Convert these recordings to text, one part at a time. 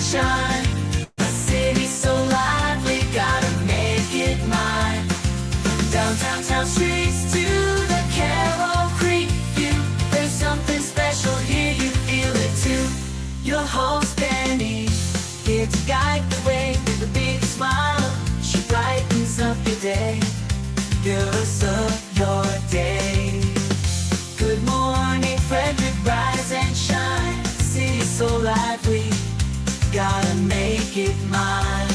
shine. A city so lively, gotta make it mine. Downtown town streets to the Carroll Creek view. There's something special here, you feel it too. Your host Dani, here to guide the way with a big smile. She brightens up your day, girls of your day. Good morning, Frederick, rise and shine. City so lively, gotta make it mine.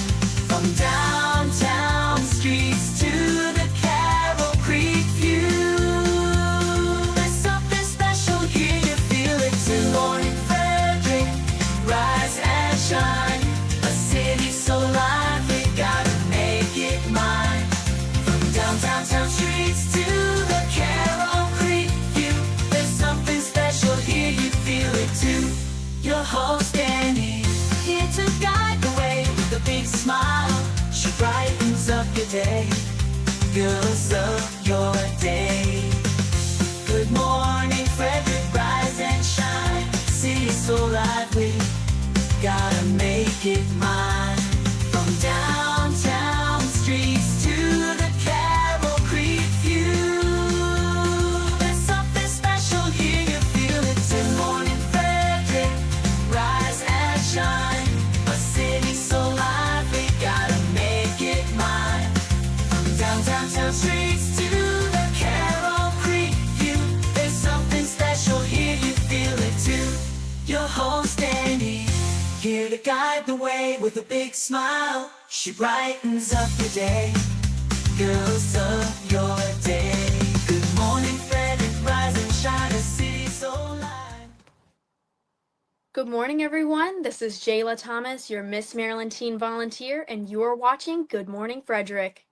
From downtown streets to the Carroll Creek view. There's something special here, you feel it too. Morning, Frederick, rise and shine. A city so lively, gotta make it mine. From downtown streets to the Carroll Creek view. There's something special here, you feel it too. Your host Dani, here to guide the way with a big smile. She brightens up your day, girls of your day. Good morning, Frederick, rise and shine. City so lively, gotta make it mine. From downtown streets to the Carroll Creek view. There's something special here, you feel it too. Morning, Frederick, rise and shine. A city so lively, gotta make it mine. From downtown streets to the Carroll Creek view. There's something special here, you feel it too. Your host Dani, here to guide the way with a big smile. She brightens up your day, girls of your day. Good morning, Frederick, rise and shine. A city so light. Good morning, everyone. This is Jayla Thomas, your Miss Maryland Teen Volunteer, and you're watching Good Morning Frederick.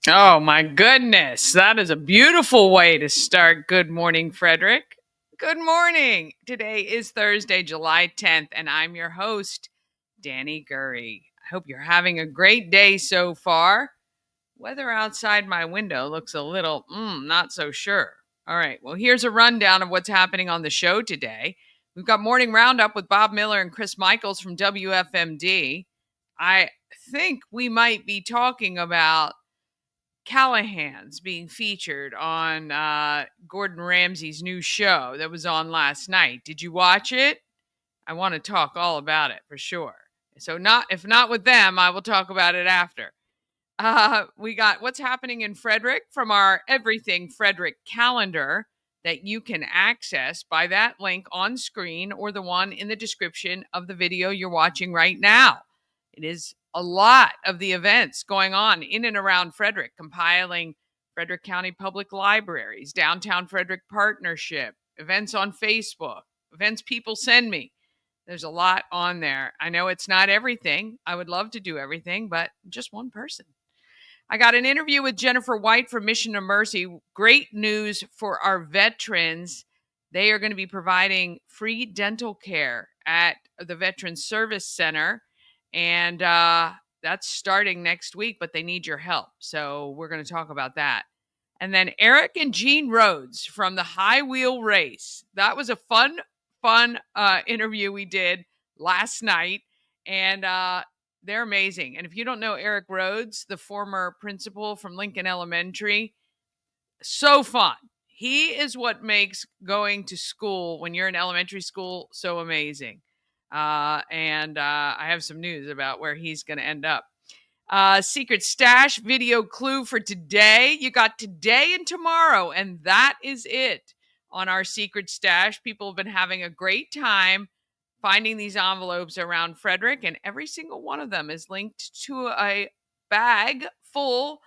Oh my goodness, that is a beautiful way to start Good Morning Frederick. Good morning. Today is Thursday, July 10th, and I'm your host, Dani Gurrie. I hope you're having a great day so far. Weather outside my window looks a little, not so sure. All right, well, here's a rundown of what's happening on the show today. We've got Morning Roundup with Bob Miller and Chris Michaels from WFMD. I think we might be talking about Callahan's being featured on Gordon Ramsay's new show that was on last night. Did you watch it? I want to talk all about it for sure. So if not with them, I will talk about it after. We got what's happening in Frederick from our Everything Frederick calendar that you can access by that link on screen or the one in the description of the video you're watching right now. It is a lot of the events going on in and around Frederick, compiling Frederick County Public Libraries, Downtown Frederick Partnership, events on Facebook, events people send me. There's a lot on there. I know it's not everything. I would love to do everything, but just one person. I got an interview with Jennifer White from Mission of Mercy. Great news for our veterans. They are going to be providing free dental care at the Veterans Service Center. And that's starting next week, but they need your help. So we're going to talk about that. And then Eric and Jean Rhodes from the High Wheel Race. That was a fun interview we did last night. And they're amazing. And if you don't know Eric Rhodes, the former principal from Lincoln Elementary, so fun. He is what makes going to school when you're in elementary school so amazing. And I have some news about where he's going to end up. Secret Stash video clue for today. You got today and tomorrow, and that is it on our Secret Stash. People have been having a great time finding these envelopes around Frederick, and every single one of them is linked to a bag full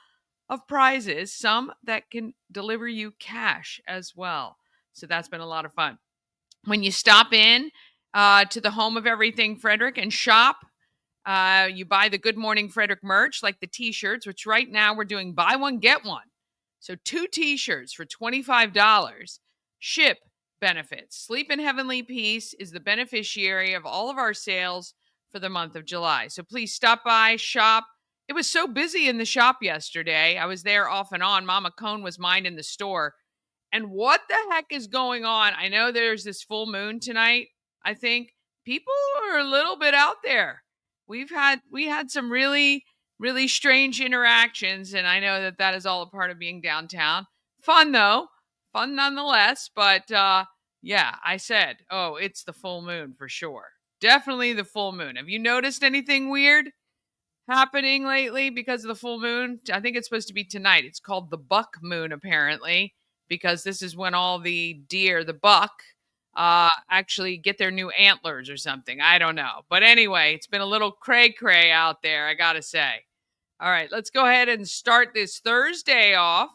of prizes, some that can deliver you cash as well. So that's been a lot of fun. When you stop in to the home of Everything Frederick and shop, you buy the Good Morning Frederick merch, like the t-shirts, which right now we're doing buy one, get one. So 2 t-shirts for $25. Ship benefits. Sleep in Heavenly Peace is the beneficiary of all of our sales for the month of July. So please stop by, shop. It was so busy in the shop yesterday. I was there off and on. Mama Cone was minding the store. And what the heck is going on? I know there's this full moon tonight, I think, people are a little bit out there. We had some really, really strange interactions, and I know that is all a part of being downtown. Fun though, fun nonetheless. But yeah, I said, oh, it's the full moon for sure. Definitely the full moon. Have you noticed anything weird happening lately because of the full moon? I think it's supposed to be tonight. It's called the buck moon, apparently, because this is when all the deer, the buck, actually get their new antlers or something. I don't know. But anyway, it's been a little cray-cray out there, I gotta say. All right, let's go ahead and start this Thursday off.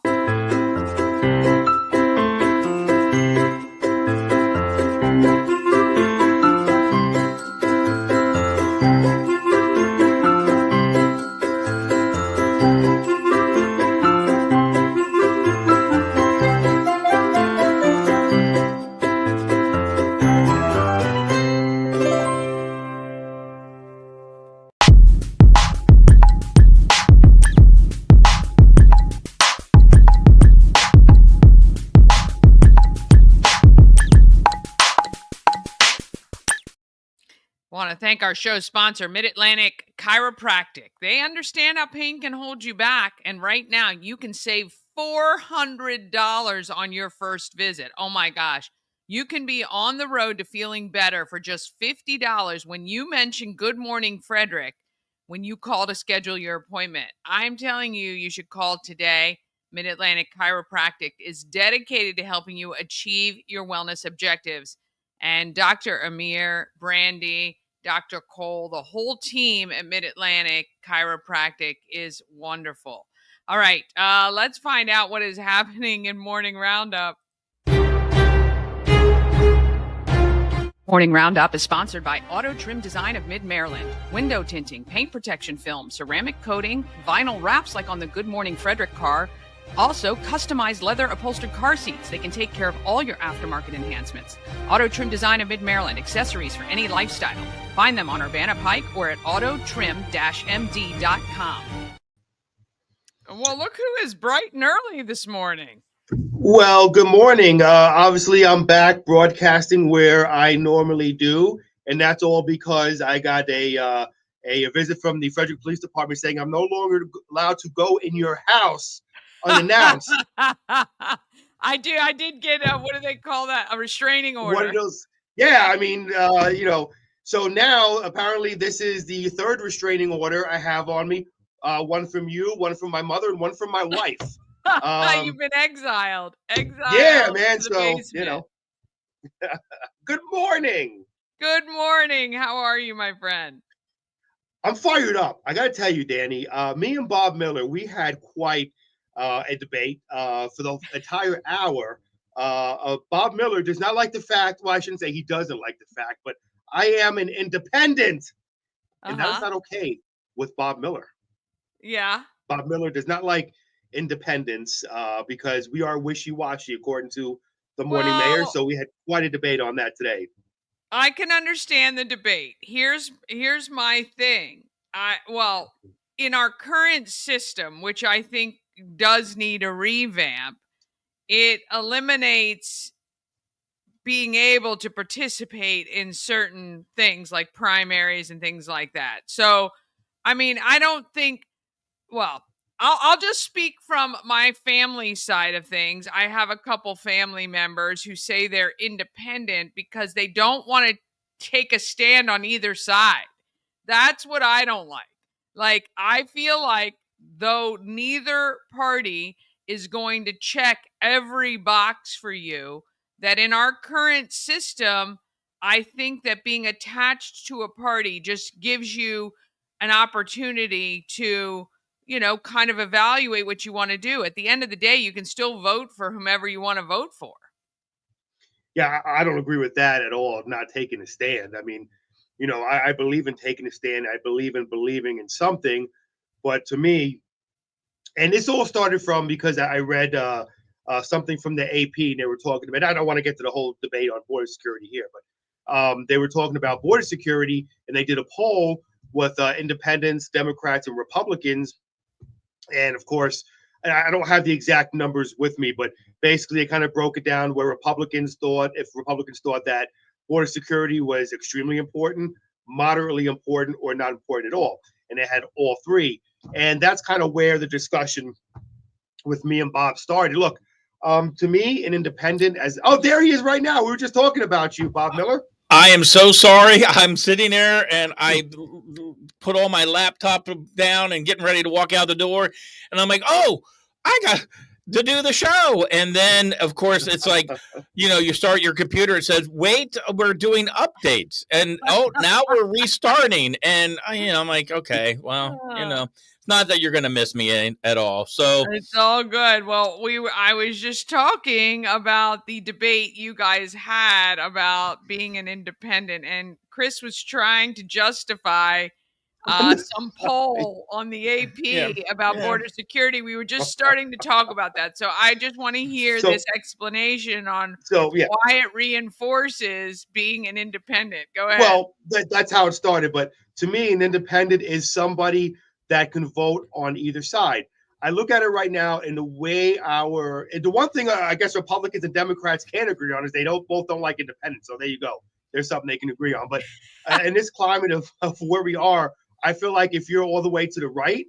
Want to thank our show sponsor, Mid-Atlantic Chiropractic. They understand how pain can hold you back, and right now you can save $400 on your first visit. Oh my gosh. You can be on the road to feeling better for just $50 when you mention Good Morning Frederick when you call to schedule your appointment. I'm telling you, you should call today. Mid-Atlantic Chiropractic is dedicated to helping you achieve your wellness objectives. And Dr. Amir, Brandy, Dr. Cole, the whole team at Mid-Atlantic Chiropractic is wonderful. All right, let's find out what is happening in Morning Roundup. Morning Roundup is sponsored by Auto Trim Design of Mid-Maryland. Window tinting, paint protection film, ceramic coating, vinyl wraps like on the Good Morning Frederick car. Also, customized leather upholstered car seats. They can take care of all your aftermarket enhancements. Auto Trim Design of Mid-Maryland. Accessories for any lifestyle. Find them on Urbana Pike or at autotrim-md.com. Well, look who is bright and early this morning. Well, good morning. Obviously, I'm back broadcasting where I normally do, and that's all because I got a visit from the Frederick Police Department saying I'm no longer allowed to go in your house unannounced. I did get what do they call that? A restraining order. One of those. Yeah, I mean, so now apparently this is the third restraining order I have on me. One from you, one from my mother, and one from my wife. You've been exiled. Yeah, man. So, good morning. Good morning. How are you, my friend? I'm fired up. I got to tell you, Dani, me and Bob Miller, we had quite a debate for the entire hour. Bob Miller does not like the fact, well, I shouldn't say he doesn't like the fact, but I am an independent. And that's not okay with Bob Miller. Yeah. Bob Miller does not like independence because we are wishy-washy according to the morning mayor. So we had quite a debate on that today. I can understand the debate. Here's my thing. In our current system, which I think does need a revamp, it eliminates being able to participate in certain things like primaries and things like that. So, I mean, I don't think, I'll just speak from my family side of things. I have a couple family members who say they're independent because they don't want to take a stand on either side. That's what I don't like. Like, I feel like though neither party is going to check every box for you, that in our current system, I think that being attached to a party just gives you an opportunity to, kind of evaluate what you want to do. At the end of the day, you can still vote for whomever you want to vote for. Yeah, I don't agree with that at all, not taking a stand. I mean, I believe in taking a stand. I believe in believing in something. But to me, and this all started from because I read something from the AP, and they were talking about, I don't want to get to the whole debate on border security here, but they were talking about border security, and they did a poll with independents, Democrats, and Republicans. And of course, I don't have the exact numbers with me, but basically they kind of broke it down where if Republicans thought that border security was extremely important, moderately important, or not important at all. And it had all three. And that's kind of where the discussion with me and Bob started. Look, to me, an independent as there he is right now. We were just talking about you, Bob Miller. I am so sorry. I'm sitting there and I put all my laptop down and getting ready to walk out the door. And I'm like, oh, I got to do the show. And then, of course, it's like, you start your computer. It says, wait, we're doing updates. And, now we're restarting. And, I'm like, okay, well, it's not that you're going to miss me at all. So it's all good. Well, I was just talking about the debate you guys had about being an independent, and Chris was trying to justify some poll on the AP about border security. We were just starting to talk about that. So I just want to hear this explanation on why it reinforces being an independent. Go ahead. Well, that's how it started. But to me, an independent is somebody that can vote on either side. I look at it right now in the way the one thing I guess Republicans and Democrats can agree on is they both don't like independents. So there you go. There's something they can agree on. But in this climate of where we are, I feel like if you're all the way to the right,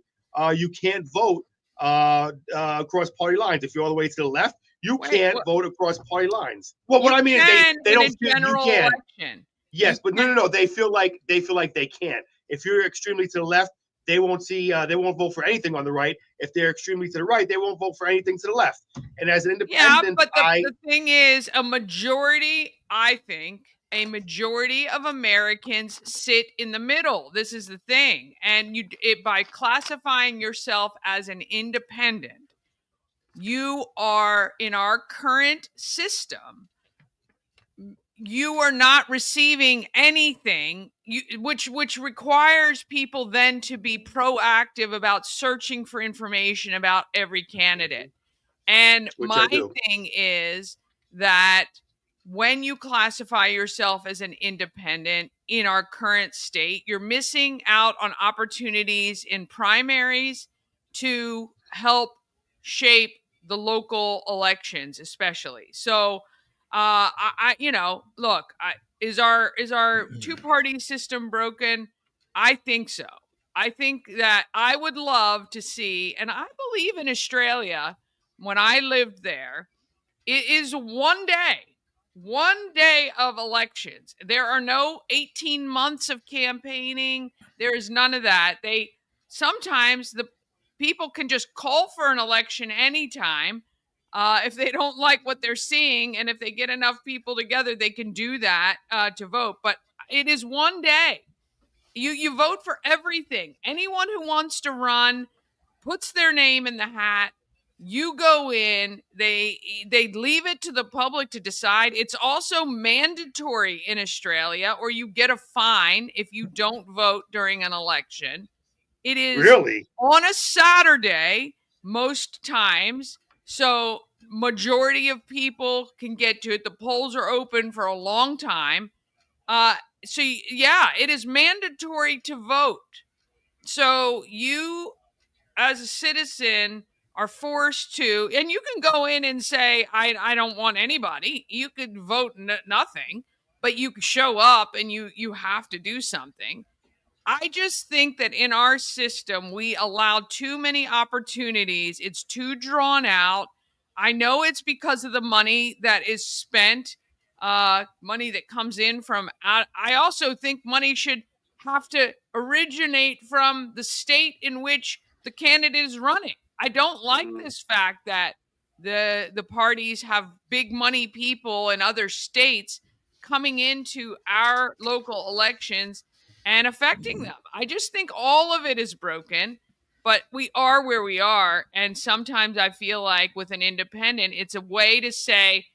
you can't vote across party lines. If you're all the way to the left, you can't vote across party lines. Well, what I mean is they don't feel you can. Election. Yes, but no. They feel like they can't. If you're extremely to the left, they won't vote for anything on the right. If they're extremely to the right, they won't vote for anything to the left. And as an independent, but the thing is, a majority of Americans sit in the middle. This is the thing. And by classifying yourself as an independent, you are, in our current system, you are not receiving anything, which requires people then to be proactive about searching for information about every candidate. And my thing is that when you classify yourself as an independent in our current state, you're missing out on opportunities in primaries to help shape the local elections, especially. So, is our two-party system broken? I think so. I think that I would love to see, and I believe in Australia, when I lived there, it is one day of elections. There are no 18 months of campaigning. There is none of that. Sometimes the people can just call for an election anytime. If they don't like what they're seeing, and if they get enough people together, they can do that to vote. But it is one day. You vote for everything. Anyone who wants to run puts their name in the hat. You go in. They leave it to the public to decide. It's also mandatory in Australia, or you get a fine if you don't vote during an election. It is really on a Saturday most times. So majority of people can get to it. The polls are open for a long time. It is mandatory to vote. So you, as a citizen, are forced to, and you can go in and say, I don't want anybody. You could vote nothing, but you show up and you have to do something. I just think that in our system, we allow too many opportunities. It's too drawn out. I know it's because of the money that is spent, money that comes in from out. I also think money should have to originate from the state in which the candidate is running. I don't like this fact that the parties have big money people in other states coming into our local elections and affecting them. I just think all of it is broken, but we are where we are. And sometimes I feel like with an independent, it's a way to say,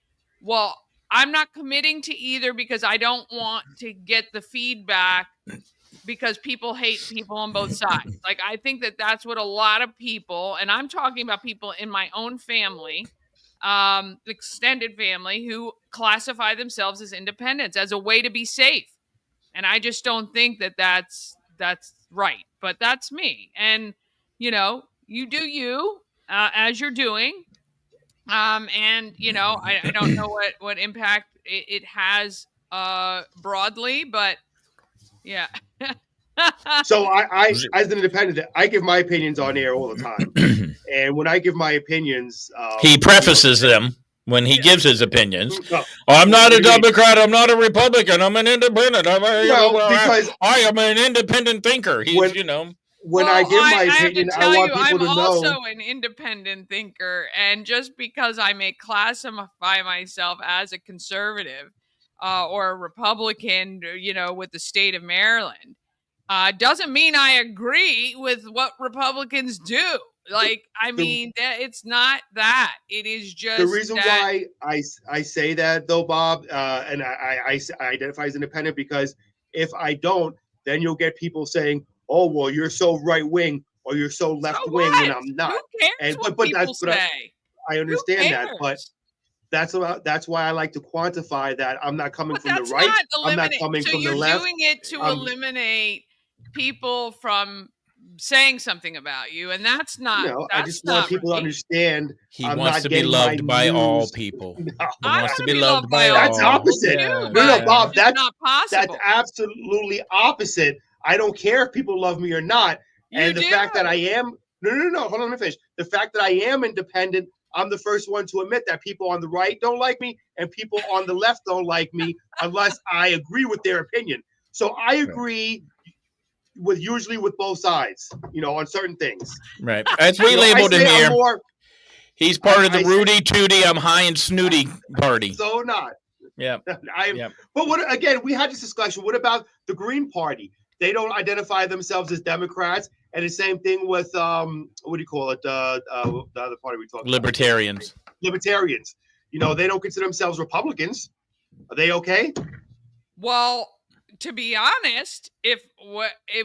well, I'm not committing to either because I don't want to get the feedback because people hate people on both sides. Like, I think that that's what a lot of people, and I'm talking about people in my own family, extended family, who classify themselves as independents as a way to be safe. And I just don't think that that's right. But that's me. And, you do you as you're doing. And, I don't know what impact it has broadly, but yeah. So I as an independent, I give my opinions on air all the time. And when I give my opinions, he prefaces them when he gives his opinions. No, I'm what not do a you mean? Democrat. I'm not a Republican. I'm an independent. Because I am an independent thinker. He's, when when I Well, give my I have to opinion, I tell you, want people I'm to know. also an independent thinker, and just because I may classify myself as a conservative or a Republican, with the state of Maryland, doesn't mean I agree with what Republicans do. Like, I The, mean, it's not that. It is the just reason that. why I say that though, Bob, and I identify as independent because if I don't, then you'll get people saying, "Oh, well, you're so right wing or you're so So left wing," when what? I'm not. Who cares And what but people say? I Who understand that, but cares? that's why I like to quantify that I'm not coming But from the that's right. not I'm not eliminate. coming So from the you're left. doing it to eliminate people from saying something about you, and that's not I just want people to right. understand he I'm wants not to be getting my loved by all news. people. No, He I wants want to to be be loved loved by by all that's all. people opposite. too, No, but Bob, it's just not that's possible. absolutely opposite. I don't care if people love me or not. You And the do. fact that I am no, hold on, let me finish. The fact that I am independent, I'm the first one to admit that people on the right don't like me and people on the left don't like me unless I agree with their opinion. So I agree usually with both sides, on certain things. Right. As we I labeled him say I'm here, more. he's part of the I say Rudy Tooty, I'm high and snooty party. so not. Yeah. But what again? We had this discussion. What about the Green Party? They don't identify themselves as Democrats, and the same thing with what do you call it? The other party we talked Libertarians. about. Libertarians. They don't consider themselves Republicans. Are they okay? Well, to be honest, if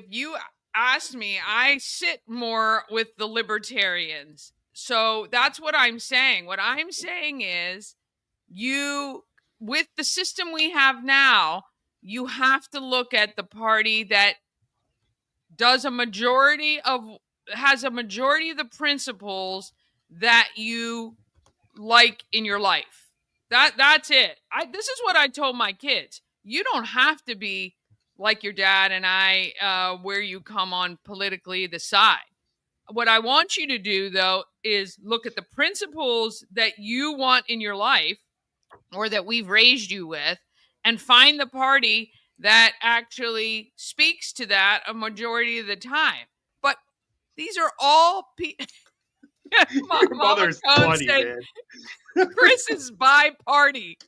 you asked me, I sit more with the libertarians. So that's what I'm saying. What I'm saying is with the system we have now, you have to look at the party that has a majority of the principles that you like in your life. That's it. This is what I told my kids. You don't have to be like your dad and I, where you come on politically the side. What I want you to do though is look at the principles that you want in your life or that we've raised you with and find the party that actually speaks to that a majority of the time. But these are all Your Mama mother's Cone funny, said, man. Chris is by party.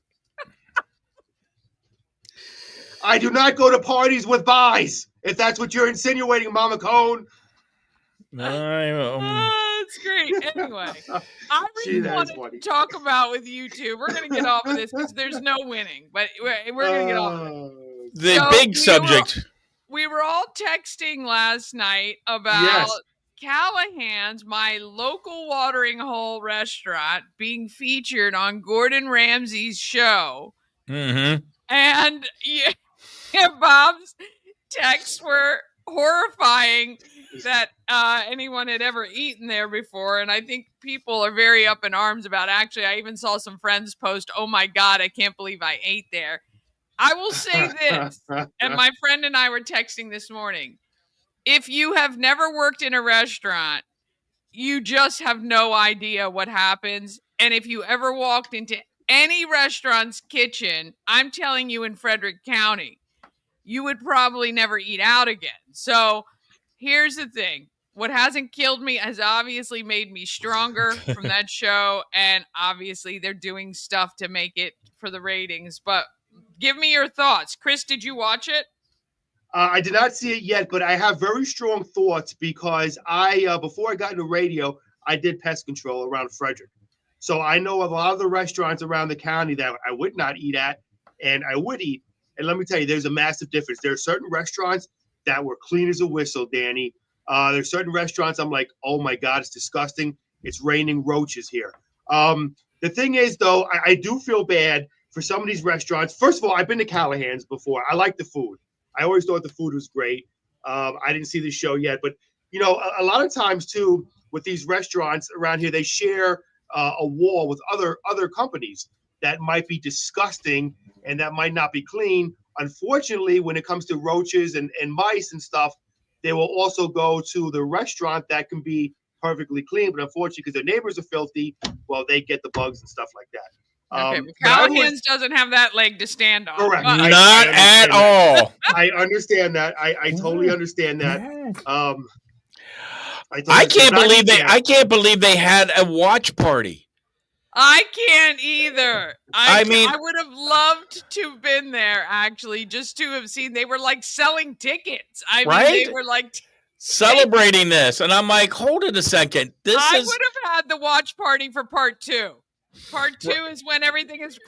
I do not go to parties with buys. If that's what you're insinuating, Mama Cone. It's great. Anyway, I really wanted to talk about with you two. We're going to get off of this because there's no winning, but we're going to get off of it. The big subject. We were all texting last night about Callahan's, my local watering hole restaurant, being featured on Gordon Ramsay's show. Mm-hmm. And Bob's texts were horrifying that anyone had ever eaten there before. And I think people are very up in arms about actually, I even saw some friends post, "Oh my God, I can't believe I ate there." I will say this, and my friend and I were texting this morning. If you have never worked in a restaurant, you just have no idea what happens. And if you ever walked into any restaurant's kitchen, I'm telling you in Frederick County, you would probably never eat out again. So here's the thing. What hasn't killed me has obviously made me stronger from that show. And obviously they're doing stuff to make it for the ratings. But give me your thoughts. Chris, did you watch it? I did not see it yet, but I have very strong thoughts because before I got into radio, I did pest control around Frederick. So I know a lot of the restaurants around the county that I would not eat at and I would eat. And let me tell you, there's a massive difference. There are certain restaurants that were clean as a whistle, Danny. There's certain restaurants I'm like, oh my God, it's disgusting. It's raining roaches here. The thing is, though, I do feel bad for some of these restaurants. First of all, I've been to Callahan's before. I like the food. I always thought the food was great. I didn't see the show yet, but a lot of times too with these restaurants around here, they share a wall with other companies. that might be disgusting and that might not be clean. Unfortunately, when it comes to roaches and mice and stuff, they will also go to the restaurant that can be perfectly clean. But unfortunately, because their neighbors are filthy, well, they get the bugs and stuff like that. Okay, but But I was Callahan's doesn't have that leg to stand on. correct. But- Not at all. I understand that. I totally understand that. I can't believe they had a watch party. I can't either. I mean- I would have loved to have been there, actually, just to have seen. They were like selling tickets. I mean, Right? they were like Celebrating this, and I'm like, hold it a second. I would have had the watch party for part 2. Part 2 is when everything is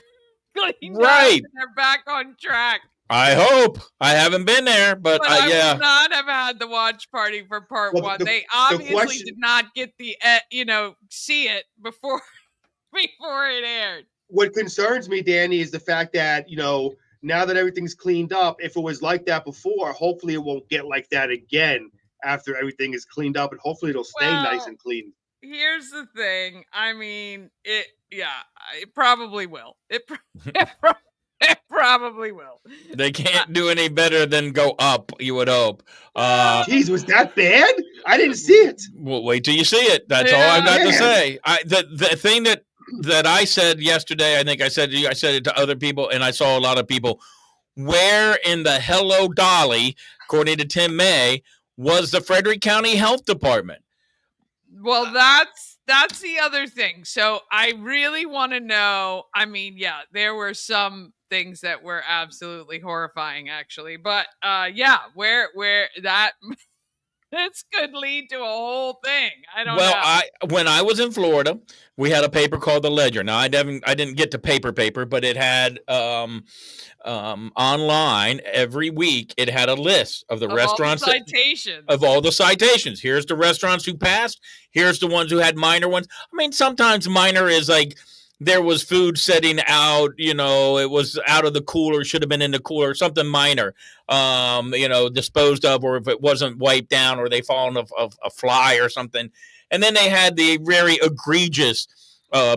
cleaned up Right. and they're back on track. I hope. I haven't been there, but I yeah. would not have had the watch party for part Well, 1. the- They the obviously question- did not get the see it before before it aired. What concerns me, Dani, is the fact that, now that everything's cleaned up, if it was like that before, hopefully it won't get like that again after everything is cleaned up, and hopefully it'll stay nice and clean. Here's the thing. I mean, it probably will. It probably will. They can't do any better than go up, you would hope. Jeez, was that bad? I didn't see it. Well, wait till you see it. That's all I've got to Man. say. The thing that I said yesterday, I think I said it to other people, and I saw a lot of people. Where in the Hello Dolly, according to Tim May, was the Frederick County Health Department? Well, that's the other thing. So I really want to know. I mean, yeah, there were some things that were absolutely horrifying, actually. But where that this could lead to a whole thing. I don't know. When I was in Florida, we had a paper called the Ledger. Now I didn't get to paper, but it had online every week. It had a list of the restaurants all the citations. of all the citations. Here's the restaurants who passed. Here's the ones who had minor ones. I mean, sometimes minor is like there was food setting out, it was out of the cooler, should have been in the cooler, something minor, disposed of, or if it wasn't wiped down or they fallen of a fly or something. And then they had the very egregious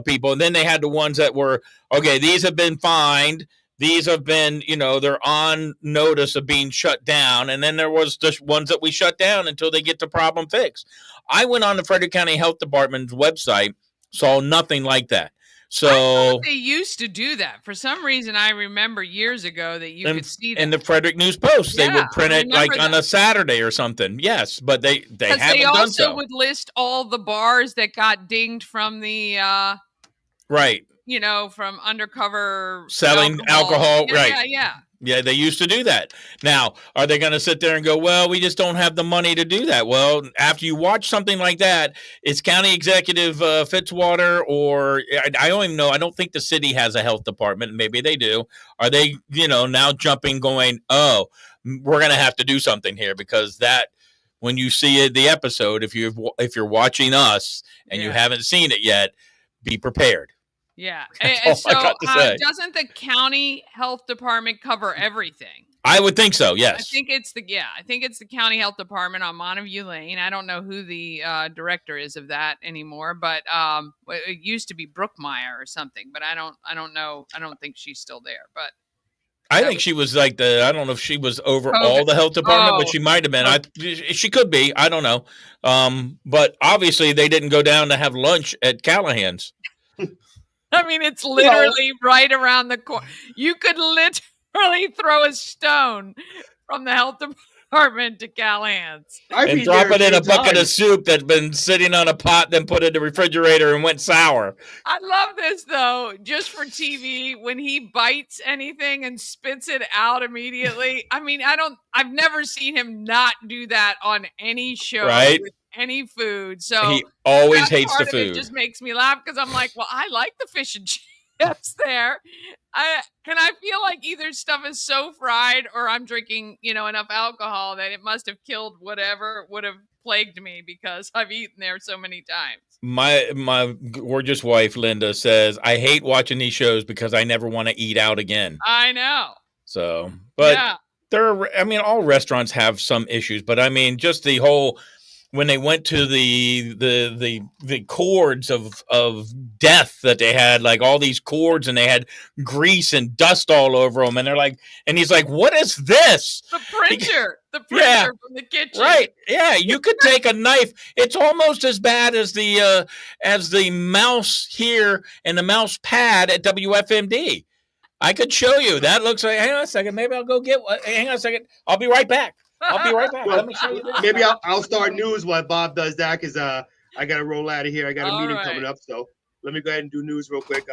people. And then they had the ones that were, okay, these have been fined. These have been, they're on notice of being shut down. And then there was the ones that we shut down until they get the problem fixed. I went on the Frederick County Health Department's website, saw nothing like that. I So thought they used to do that. For some reason, I remember years ago that you could see that. in the Frederick News Post, they Yeah, would print I it like remember on a Saturday or something. Yes, but they Because haven't they done also so. would list all the bars that got dinged from the, Right. from undercover Selling alcohol, Yeah, right. Yeah. Yeah, they used to do that. Now, are they going to sit there and go, well, we just don't have the money to do that? Well, after you watch something like that, it's County Executive Fitzwater, or I don't even know. I don't think the city has a health department. Maybe they do. Are they, now jumping, going, oh, we're going to have to do something here? Because that, when you see it, the episode, if you're watching us and you Yeah. haven't seen it yet, be prepared. Yeah. That's all I got to say. Doesn't the county health department cover everything? I would think so. I Yes. think it's the county health department on Montague Lane. I don't know who the director is of that anymore, but it used to be Brookmeyer or something, but I don't know. I don't think she's still there, but I think she was like I don't know if she was over COVID. all the health department, but Oh. she might have been. She could be. I don't know. But obviously they didn't go down to have lunch at Callahan's. I mean, it's literally right around the corner. You could literally throw a stone from the health department to Callahan's. I've And been drop there it in a few bucket of times. soup that's been sitting on a pot, then put it in the refrigerator and went sour. I love this though, just for TV, when he bites anything and spits it out immediately. I mean, I've never seen him not do that on any show Right. with any food. So He always that hates the part of it food. just makes me laugh because I'm like, well, I like the fish and chips there. I feel like either stuff is so fried or I'm drinking, enough alcohol that it must have killed whatever would have plagued me because I've eaten there so many times. My gorgeous wife Linda says, I hate watching these shows because I never want to eat out again. I know. So, but yeah. all restaurants have some issues, but I mean, just the whole when they went to the cords of death that they had, like all these cords, and they had grease and dust all over them, and they're like, and he's like, "What is this?" The printer Yeah. from the kitchen. Right? Yeah, you could take a knife. It's almost as bad as the mouse here and the mouse pad at WFMD. I could show you. That looks like. Hang on a second. Maybe I'll go get one. Hang on a second. I'll be right back. Well, Let me show you this. maybe I'll start news while Bob does that, because I got to roll out of here. I got a meeting coming up, so let me go ahead and do news real quick.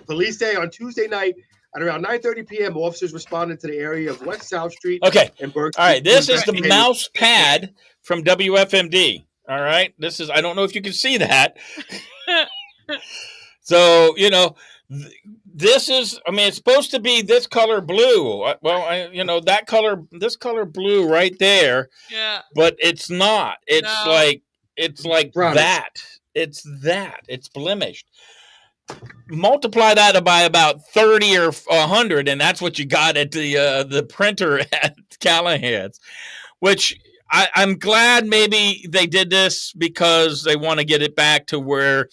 Police say on Tuesday night at around 9:30 p.m., officers responded to the area of West South Street. Okay. And Burke All right. Street This is the investigated- mouse pad from WFMD. All right. This is. I don't know if you can see that. So this is. I mean, it's supposed to be this color blue. Well, that color. This color blue right there. Yeah. But it's not. It's like Brownish. that. It's that. It's blemished. Multiply that by about 30 or 100, and that's what you got at the printer at Callahan's. Which I'm glad maybe they did this because they want to get it back to where,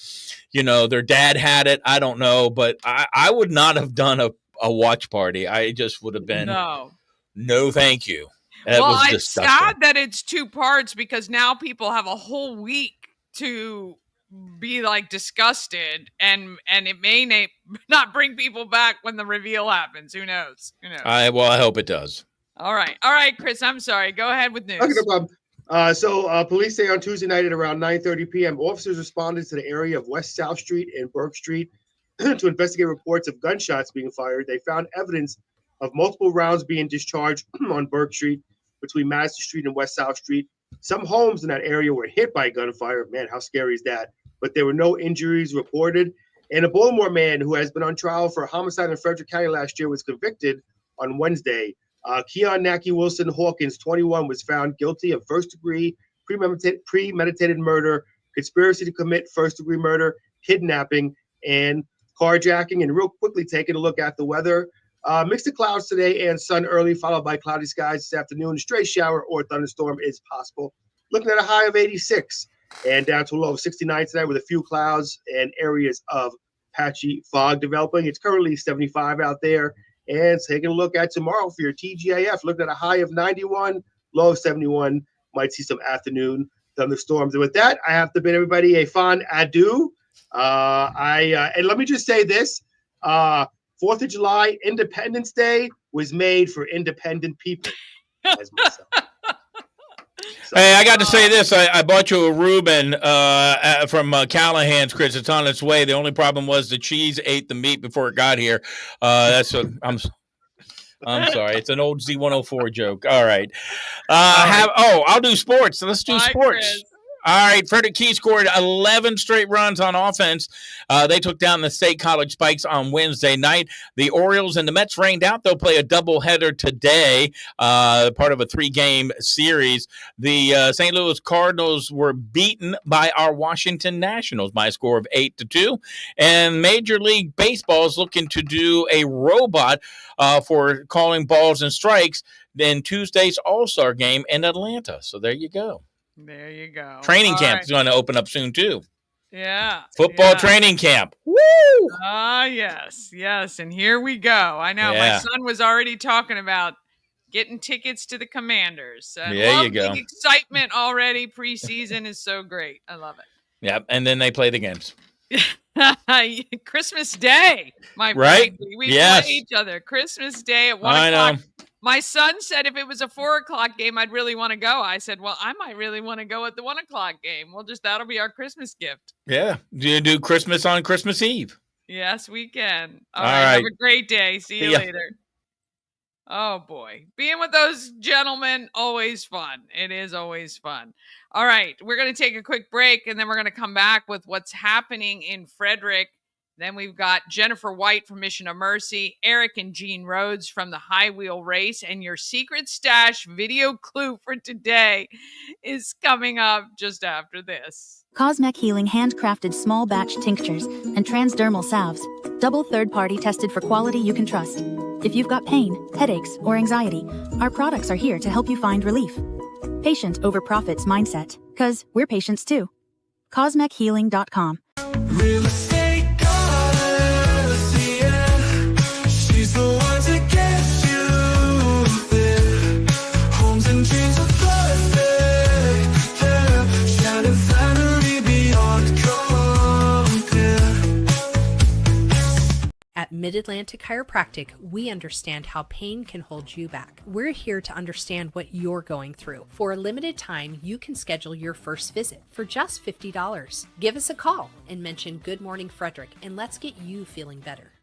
their dad had it. I don't know, but I would not have done a watch party. I just would have been no, thank you. That was it's disgusting. sad that it's two parts, because now people have a whole week to be like disgusted, and it may not bring people back when the reveal happens. Who knows? I hope it does. All right, Chris. I'm sorry. Go ahead with news. Okay, no problem. So police say on Tuesday night at around 9:30 p.m., officers responded to the area of West South Street and Burke Street to investigate reports of gunshots being fired. They found evidence of multiple rounds being discharged on Burke Street between Madison Street and West South Street. Some homes in that area were hit by gunfire. Man, how scary is that? But there were no injuries reported. And a Baltimore man who has been on trial for a homicide in Frederick County last year was convicted on Wednesday. Keon Naki Wilson Hawkins, 21, was found guilty of first-degree premeditated murder, conspiracy to commit first-degree murder, kidnapping, and carjacking. And real quickly, taking a look at the weather. Mixed of clouds today and sun early, followed by cloudy skies this afternoon. A stray shower or thunderstorm is possible. Looking at a high of 86 and down to a low of 69 tonight with a few clouds and areas of patchy fog developing. It's currently 75 out there. And taking a look at tomorrow for your TGIF, looking at a high of 91, low of 71. Might see some afternoon thunderstorms. And with that, I have to bid everybody a fond adieu. And let me just say this. 4th of July, Independence Day was made for independent people. As myself. So, Hey, I got to say this. I bought you a Reuben from Callahan's, Chris. It's on its way. The only problem was the cheese ate the meat before it got here. I'm sorry. It's an old Z104 joke. All right. I'll do sports. Let's do Bye, sports. Chris. All right, Frederick Key scored 11 straight runs on offense. They took down the State College Spikes on Wednesday night. The Orioles and the Mets rained out. They'll play a doubleheader today, part of a 3-game series. The St. Louis Cardinals were beaten by our Washington Nationals by a score of 8-2. And Major League Baseball is looking to do a robot for calling balls and strikes in Tuesday's All-Star game in Atlanta. So there you go. There you go. Training All camp right. is going to open up soon, too. Yeah. Football yeah. training camp. Woo! Yes. And here we go. I know my Yeah. son was already talking about getting tickets to the Commanders. There you go. The excitement already. Preseason is so great. I love it. Yep, and then they play the games. Christmas Day, my Right? friend. We Yes. play each other. Christmas Day at 1 I o'clock. know. My son said if it was a 4 o'clock game, I'd really want to go. I said, well, I might really want to go at the 1 o'clock game. That'll be our Christmas gift. Yeah. Do you do Christmas on Christmas Eve? Yes, we can. All All right. Have right. a great day. See you ya. later. Oh, boy. Being with those gentlemen, always fun. It is always fun. All right. We're going to take a quick break, and then we're going to come back with what's happening in Frederick. Then we've got Jennifer White from Mission of Mercy, Eric and Jean Rhodes from the High Wheel Race, and your secret stash video clue for today is coming up just after this. Cosmec Healing handcrafted small batch tinctures and transdermal salves, double third-party tested for quality you can trust. If you've got pain, headaches, or anxiety, our products are here to help you find relief. Patient over profits mindset. 'Cause we're patients too. CosmecHealing.com. Real estate goddess, yeah. She's the one to get you there. Homes and dreams are perfect, yeah. Shannon family beyond compare. At Mid-Atlantic Chiropractic, we understand how pain can hold you back. We're here to understand what you're going through. For a limited time, you can schedule your first visit for just $50. Give us a call and mention Good Morning Frederick, and let's get you feeling better.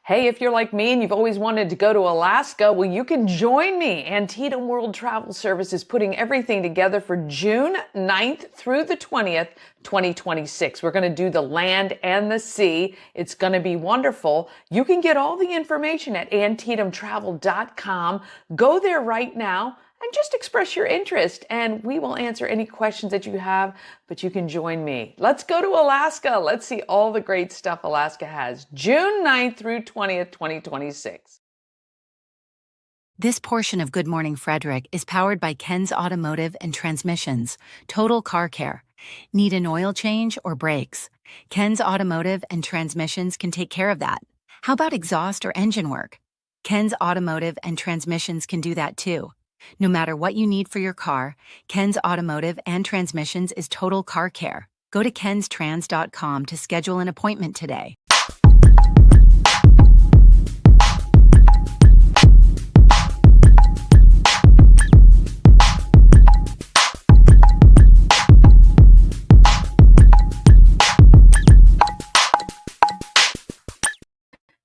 Hey, if you're like me and you've always wanted to go to Alaska, well, you can join me. Antietam World Travel Service is putting everything together for June 9th through the 20th, 2026. We're going to do the land and the sea. It's going to be wonderful. You can get all the information at antietamtravel.com. Go there right now and just express your interest, and we will answer any questions that you have, but you can join me. Let's go to Alaska. Let's see all the great stuff Alaska has. June 9th through 20th, 2026. This portion of Good Morning Frederick is powered by Ken's Automotive and Transmissions, Total Car Care. Need an oil change or brakes? Ken's Automotive and Transmissions can take care of that. How about exhaust or engine work? Ken's Automotive and Transmissions can do that too. No matter what you need for your car, Ken's Automotive and Transmissions is Total Car Care. Go to kenstrans.com to schedule an appointment today.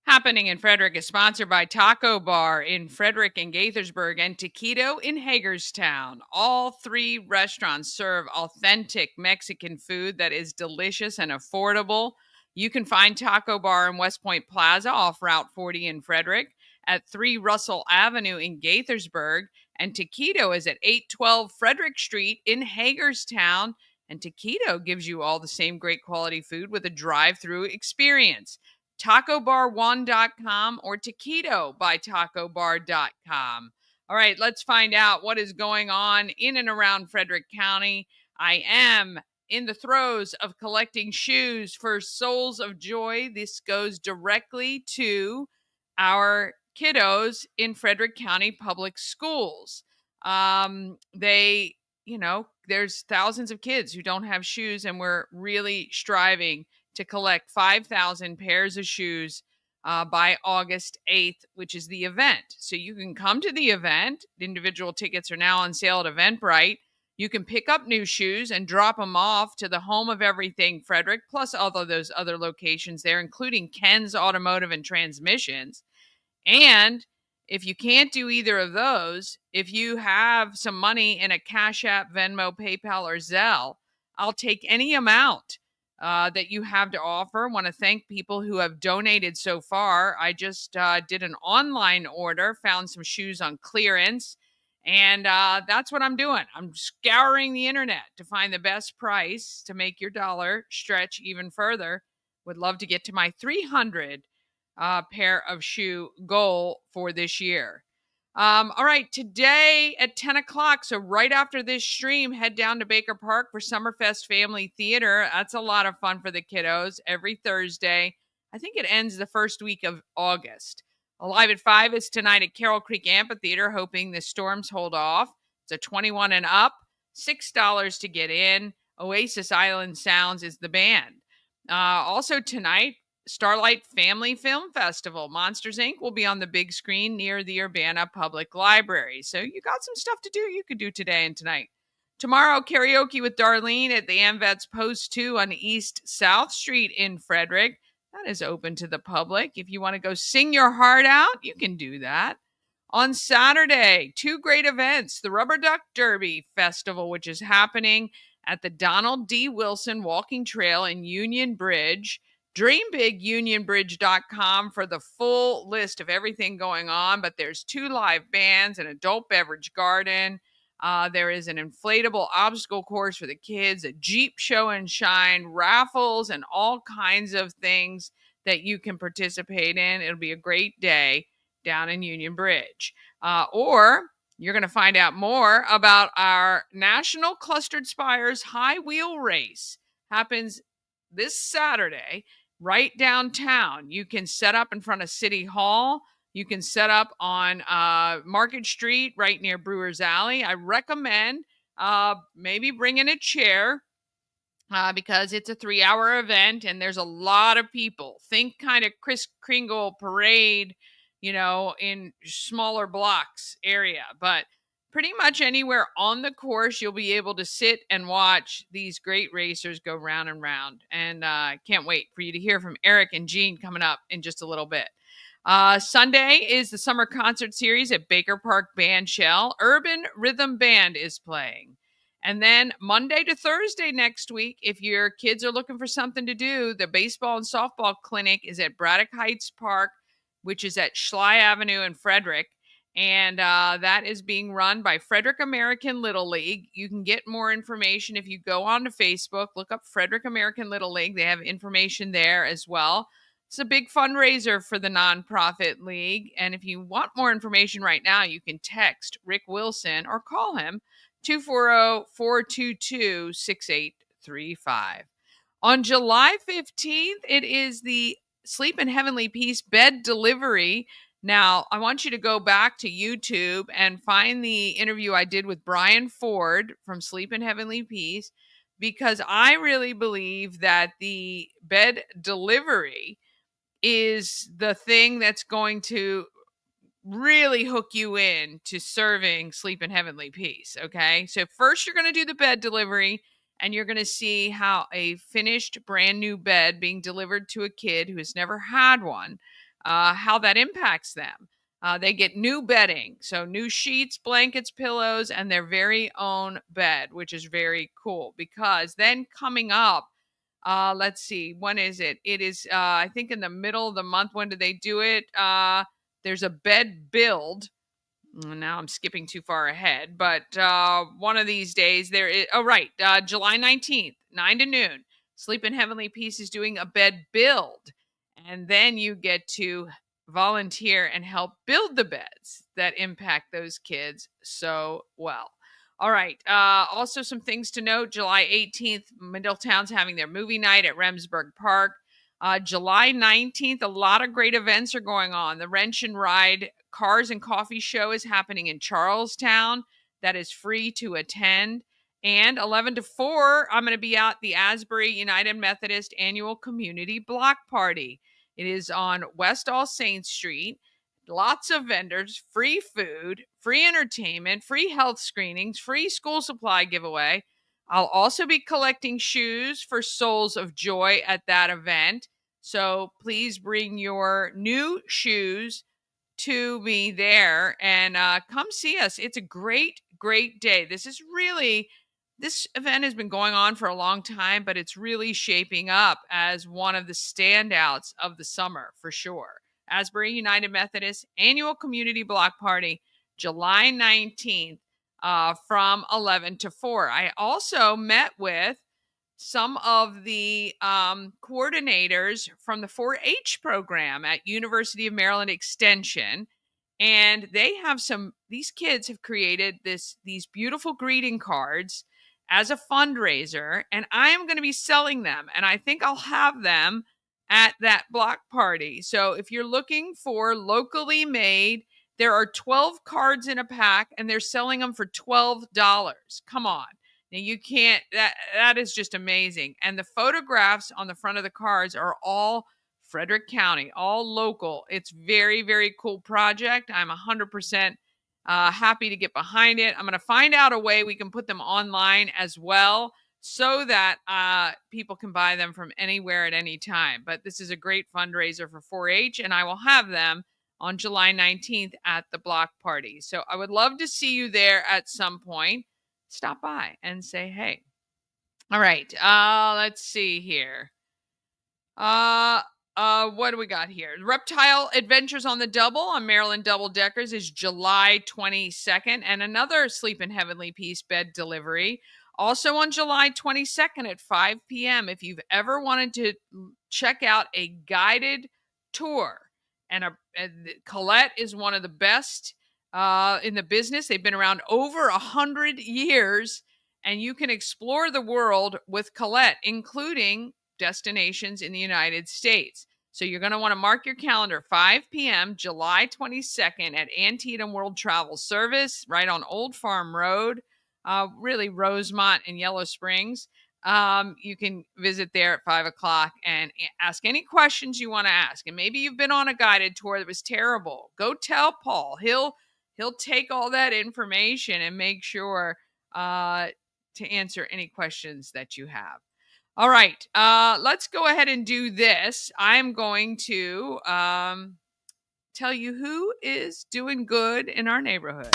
Happening in Frederick is sponsored by Taco Bar in Frederick and Gaithersburg and Taquito in Hagerstown. All three restaurants serve authentic Mexican food that is delicious and affordable. You can find Taco Bar in West Point Plaza off Route 40 in Frederick, at 3 Russell Avenue in Gaithersburg, and Taquito is at 812 Frederick Street in Hagerstown. And Taquito gives you all the same great quality food with a drive-through experience. TacoBar1.com or Taquito by TacoBar.com. All right, let's find out what is going on in and around Frederick County. I am in the throes of collecting shoes for Souls of Joy. This goes directly to our kiddos in Frederick County Public Schools. There's thousands of kids who don't have shoes, and we're really striving to collect 5,000 pairs of shoes by August 8th, which is the event. So you can come to the event. Individual tickets are now on sale at Eventbrite. You can pick up new shoes and drop them off to the home of everything Frederick, plus all of those other locations there, including Ken's Automotive and Transmissions. And if you can't do either of those, if you have some money in a Cash App, Venmo, PayPal, or Zelle, I'll take any amount that you have to offer. Want to thank people who have donated so far. I just did an online order, found some shoes on clearance, and that's what I'm doing. I'm scouring the internet to find the best price to make your dollar stretch even further. Would love to get to my 300 pair of shoe goal for this year. All right, today at 10 o'clock, so right after this stream, head down to Baker Park for Summerfest Family Theater. That's a lot of fun for the kiddos every Thursday. I think it ends the first week of August. Alive at 5 is tonight at Carroll Creek Amphitheater, hoping the storms hold off. It's a 21 and up, $6 to get in. Oasis Island Sounds is the band. Also tonight, Starlight Family Film Festival. Monsters, Inc. will be on the big screen near the Urbana Public Library. So you got some stuff to do you could do today and tonight. Tomorrow, karaoke with Darlene at the AmVets Post 2 on East South Street in Frederick. That is open to the public. If you want to go sing your heart out, you can do that. On Saturday, 2 great events. The Rubber Duck Derby Festival, which is happening at the Donald D. Wilson Walking Trail in Union Bridge. DreamBigUnionBridge.com for the full list of everything going on, but there's 2 live bands, an adult beverage garden. There is an inflatable obstacle course for the kids, a Jeep show and shine, raffles, and all kinds of things that you can participate in. It'll be a great day down in Union Bridge. Or You're going to find out more about our National Clustered Spires High Wheel Race. Happens this Saturday right downtown. You can set up in front of City Hall. You can set up on Market Street right near Brewers Alley. I recommend maybe bringing a chair because it's a 3-hour event and there's a lot of people. Think kind of Kris Kringle parade, in smaller blocks area. But pretty much anywhere on the course, you'll be able to sit and watch these great racers go round and round. And I can't wait for you to hear from Eric and Jean coming up in just a little bit. Sunday is the summer concert series at Baker Park Band Shell. Urban Rhythm Band is playing. And then Monday to Thursday next week, if your kids are looking for something to do, the baseball and softball clinic is at Braddock Heights Park, which is at Schley Avenue in Frederick. And that is being run by Frederick American Little League. You can get more information if you go onto Facebook, look up Frederick American Little League. They have information there as well. It's a big fundraiser for the nonprofit league. And if you want more information right now, you can text Rick Wilson or call him 240-422-6835. On July 15th, it is the Sleep in Heavenly Peace bed delivery. Now, I want you to go back to YouTube and find the interview I did with Brian Ford from Sleep in Heavenly Peace, because I really believe that the bed delivery is the thing that's going to really hook you in to serving Sleep in Heavenly Peace. Okay. So first you're going to do the bed delivery and you're going to see how a finished brand new bed being delivered to a kid who has never had one, how that impacts them. They get new bedding. So new sheets, blankets, pillows, and their very own bed, which is very cool, because then coming up, let's see, when is it? It is, I think in the middle of the month. When do they do it? There's a bed build. Now I'm skipping too far ahead, but one of these days there is, July 19th, 9 to noon. Sleep in Heavenly Peace is doing a bed build. And then you get to volunteer and help build the beds that impact those kids so well. All right. Also, some things to note. July 18th, Middletown's having their movie night at Remsburg Park. July 19th, a lot of great events are going on. The Wrench and Ride Cars and Coffee Show is happening in Charlestown. That is free to attend. And 11 to 4, I'm going to be at the Asbury United Methodist Annual Community Block Party. It is on West All Saints Street. Lots of vendors, free food, free entertainment, free health screenings, free school supply giveaway. I'll also be collecting shoes for Souls of Joy at that event. So please bring your new shoes to me there and come see us. It's a great, great day. This event has been going on for a long time, but it's really shaping up as one of the standouts of the summer for sure. Asbury United Methodist Annual Community Block Party, July 19th. From 11 to 4. I also met with some of the coordinators from the 4-H program at University of Maryland Extension. And they have these kids have created these beautiful greeting cards as a fundraiser. And I am going to be selling them. And I think I'll have them at that block party. So if you're looking for locally made, there are 12 cards in a pack and they're selling them for $12. Come on. Now you can't, that is just amazing. And the photographs on the front of the cards are all Frederick County, all local. It's very, very cool project. I'm 100% happy to get behind it. I'm going to find out a way we can put them online as well, so that people can buy them from anywhere at any time. But this is a great fundraiser for 4-H, and I will have them on July 19th at the block party. So I would love to see you there at some point. Stop by and say hey. All right, let's see here. What do we got here? Reptile Adventures on the Double on Maryland Double Deckers is July 22nd, and another Sleep in Heavenly Peace bed delivery also on July 22nd at 5 p.m. If you've ever wanted to check out a guided tour, and Colette is one of the best in the business. They've been around over 100 years, and you can explore the world with Colette, including destinations in the United States. So you're going to want to mark your calendar, 5 p.m., July 22nd at Antietam World Travel Service, right on Old Farm Road, really Rosemont and Yellow Springs. You can visit there at 5 o'clock and ask any questions you want to ask. And maybe you've been on a guided tour that was terrible. Go tell Paul. He'll take all that information and make sure to answer any questions that you have. All right, let's go ahead and do this. I'm going to tell you who is doing good in our neighborhood.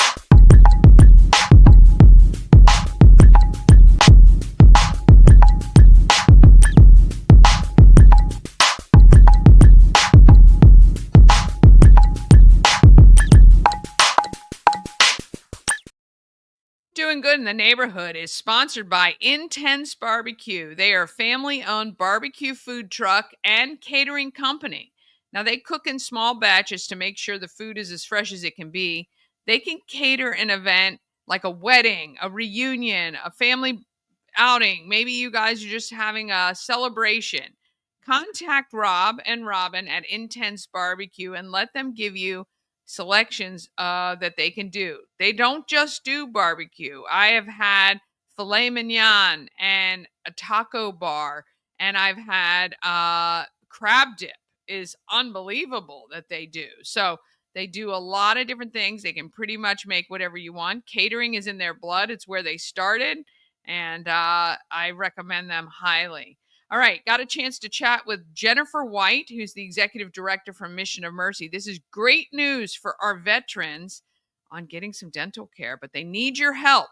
Doing Good in the Neighborhood is sponsored by Intense Barbecue. They are a family-owned barbecue food truck and catering company. Now, they cook in small batches to make sure the food is as fresh as it can be. They can cater an event like a wedding, a reunion, a family outing. Maybe you guys are just having a celebration. Contact Rob and Robin at Intense Barbecue and let them give you selections that they can do. They don't just do barbecue. I have had filet mignon and a taco bar, and I've had crab dip. Is unbelievable that they do. So they do a lot of different things. They can pretty much make whatever you want. Catering is in their blood. It's where they started, and I recommend them highly. All right, got a chance to chat with Jennifer White, who's the executive director from Mission of Mercy. This is great news for our veterans on getting some dental care, but they need your help.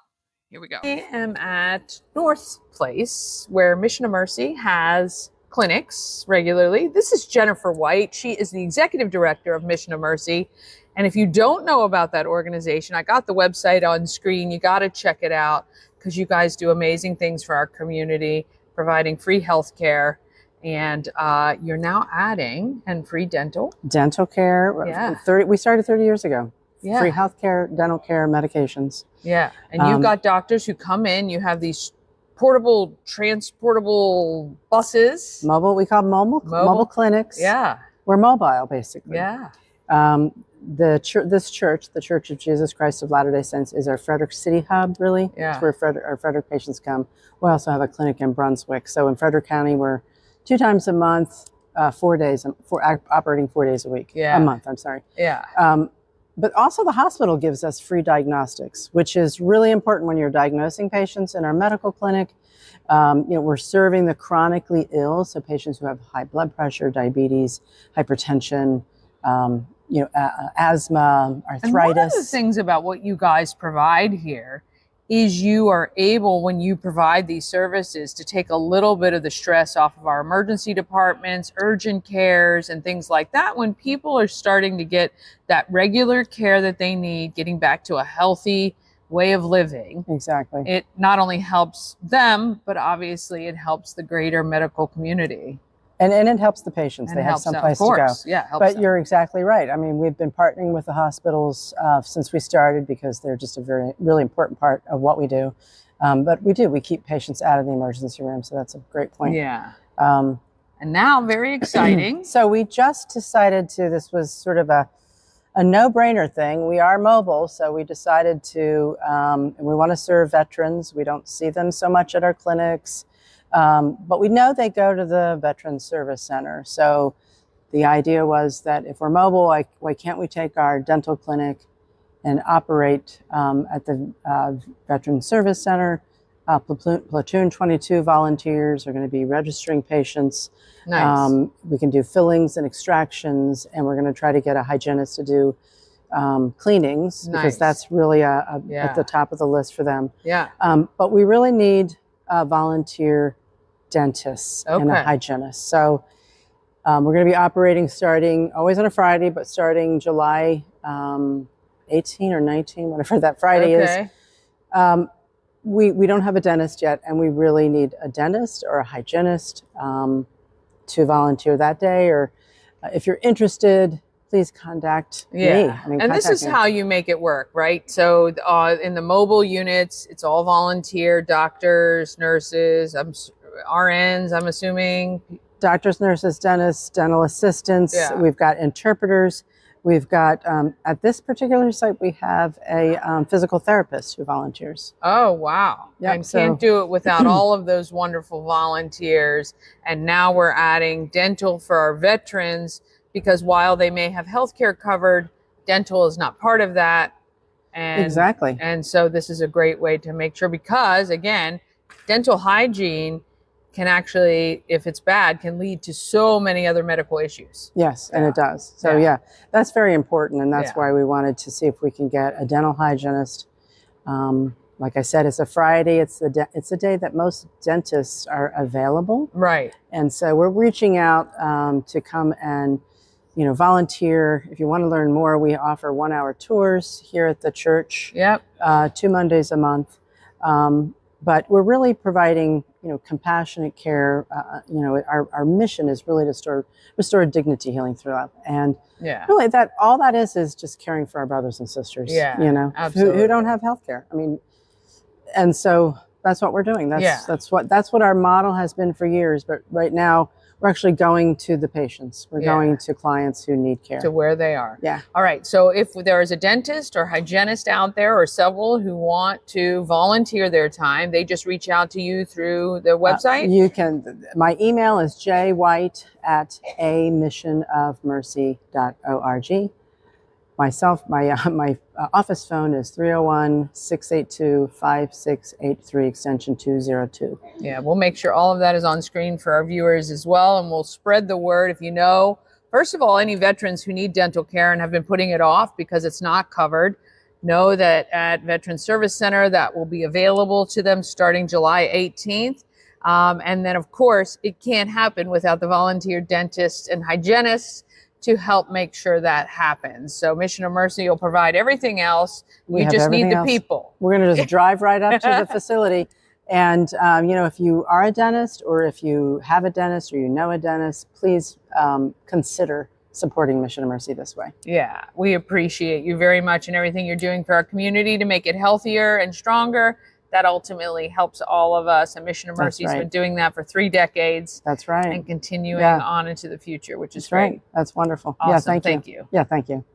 Here we go. I am at North Place, where Mission of Mercy has clinics regularly. This is Jennifer White. She is the executive director of Mission of Mercy. And if you don't know about that organization, I got the website on screen. You got to check it out because you guys do amazing things for our community, providing free health care. And you're now adding and free dental care. Yeah. We started 30 years ago. Yeah. Free health care, dental care, medications. Yeah. And you've got doctors who come in. You have these transportable buses. We call them mobile clinics. Yeah. We're mobile, basically. Yeah. This church, the Church of Jesus Christ of Latter-day Saints, is our Frederick City hub, really. Yeah. It's where our Frederick patients come. We also have a clinic in Brunswick. So in Frederick County, we're 2 times a month, 4 days, operating 4 days a week. Yeah. A month, I'm sorry. Yeah. But also the hospital gives us free diagnostics, which is really important when you're diagnosing patients in our medical clinic. We're serving the chronically ill, so patients who have high blood pressure, diabetes, hypertension, asthma, arthritis. And one of the things about what you guys provide here is you are able, when you provide these services, to take a little bit of the stress off of our emergency departments, urgent cares, and things like that. When people are starting to get that regular care that they need, getting back to a healthy way of living. Exactly. It not only helps them, but obviously it helps the greater medical community. And it helps the patients. And they have helps them, someplace of to go. course. Yeah, helps But them. you're exactly right. I mean, we've been partnering with the hospitals since we started because they're just a really important part of what we do. But we keep patients out of the emergency room. So that's a great point. Yeah. And now, very exciting. So we just decided this was sort of a no-brainer thing. We are mobile, so we decided to, and we want to serve veterans. We don't see them so much at our clinics. But we know they go to the Veterans Service Center. So the idea was that if we're mobile, why can't we take our dental clinic and operate at the Veterans Service Center? Platoon 22 volunteers are going to be registering patients. Nice. We can do fillings and extractions, and we're going to try to get a hygienist to do cleanings because that's really at the top of the list for them. Yeah. But we really need volunteer dentists and a hygienist. So we're going to be operating starting always on a Friday, but starting July 18 or 19, whatever that Friday is. We don't have a dentist yet, and we really need a dentist or a hygienist to volunteer that day. Or if you're interested, please contact me. Yeah. I mean, And this contact is me. how you make it work, right? So in the mobile units, it's all volunteer, doctors, nurses, RNs, I'm assuming. Doctors, nurses, dentists, dental assistants. Yeah. We've got interpreters. We've got, at this particular site, we have a physical therapist who volunteers. Oh, wow. Yep, And so- can't do it without all of those wonderful volunteers. And now we're adding dental for our veterans, because while they may have healthcare covered, dental is not part of that. And, Exactly. And so this is a great way to make sure, because again, dental hygiene can actually, if it's bad, can lead to so many other medical issues. Yes, and Yeah. it does. So Yeah. yeah, that's very important, and that's Yeah. why we wanted to see if we can get a dental hygienist. Like I said, it's a Friday. It's the day that most dentists are available, Right. and so we're reaching out to come and volunteer. If you want to learn more, we offer 1-hour tours here at the church. Yep. 2 Mondays a month. But we're really providing, compassionate care. Our mission is really to restore dignity, healing through love. And Yeah. really all that is just caring for our brothers and sisters, Yeah, who absolutely. don't have health care. I mean, and so that's what we're doing. That's what our model has been for years. But right now we're actually going to the patients. We're going to clients who need care. To where they are. Yeah. All right. So if there is a dentist or hygienist out there, or several who want to volunteer their time, they just reach out to you through the website? You can. My email is jwhite@amissionofmercy.org. My office phone is 301-682-5683, extension 202. Yeah, we'll make sure all of that is on screen for our viewers as well, and we'll spread the word. If you know, first of all, any veterans who need dental care and have been putting it off because it's not covered, know that at Veterans Service Center that will be available to them starting July 18th. And then, of course, it can't happen without the volunteer dentists and hygienists to help make sure that happens. So Mission of Mercy will provide everything else. We have just need everything the else. people. We're going to just drive right up to the facility. And, if you are a dentist, or if you have a dentist, or you know a dentist, please consider supporting Mission of Mercy this way. Yeah, we appreciate you very much and everything you're doing for our community to make it healthier and stronger. That ultimately helps all of us. And Mission of That's Mercy has been right. doing that for 3 decades. That's right. And continuing Yeah. on into the future, which is That's great. right. That's wonderful. Awesome. Yeah, Thank you. Yeah, thank you.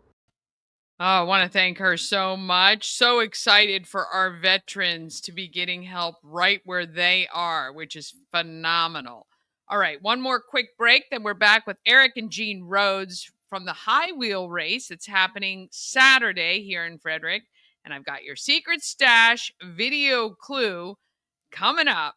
Oh, I want to thank her so much. So excited for our veterans to be getting help right where they are, which is phenomenal. All right, one more quick break, then we're back with Eric and Jean Rhodes from the High Wheel Race that's happening Saturday here in Frederick. And I've got your secret stash video clue coming up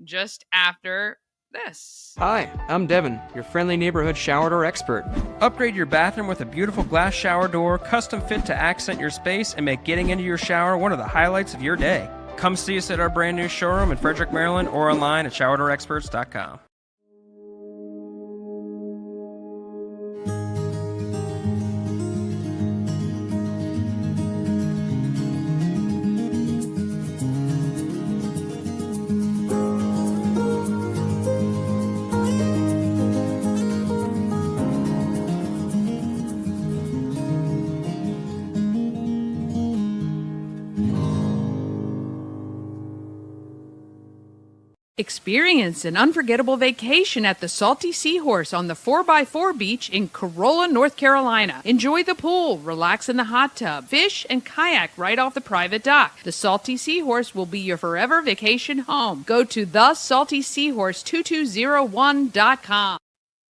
just after this. Hi, I'm Devin, your friendly neighborhood shower door expert. Upgrade your bathroom with a beautiful glass shower door, custom fit to accent your space and make getting into your shower one of the highlights of your day. Come see us at our brand new showroom in Frederick, Maryland, or online at showerdoorexperts.com. Experience an unforgettable vacation at the Salty Seahorse on the 4x4 beach in Corolla, North Carolina. Enjoy the pool, relax in the hot tub, fish, and kayak right off the private dock. The Salty Seahorse will be your forever vacation home. Go to thesaltyseahorse2201.com.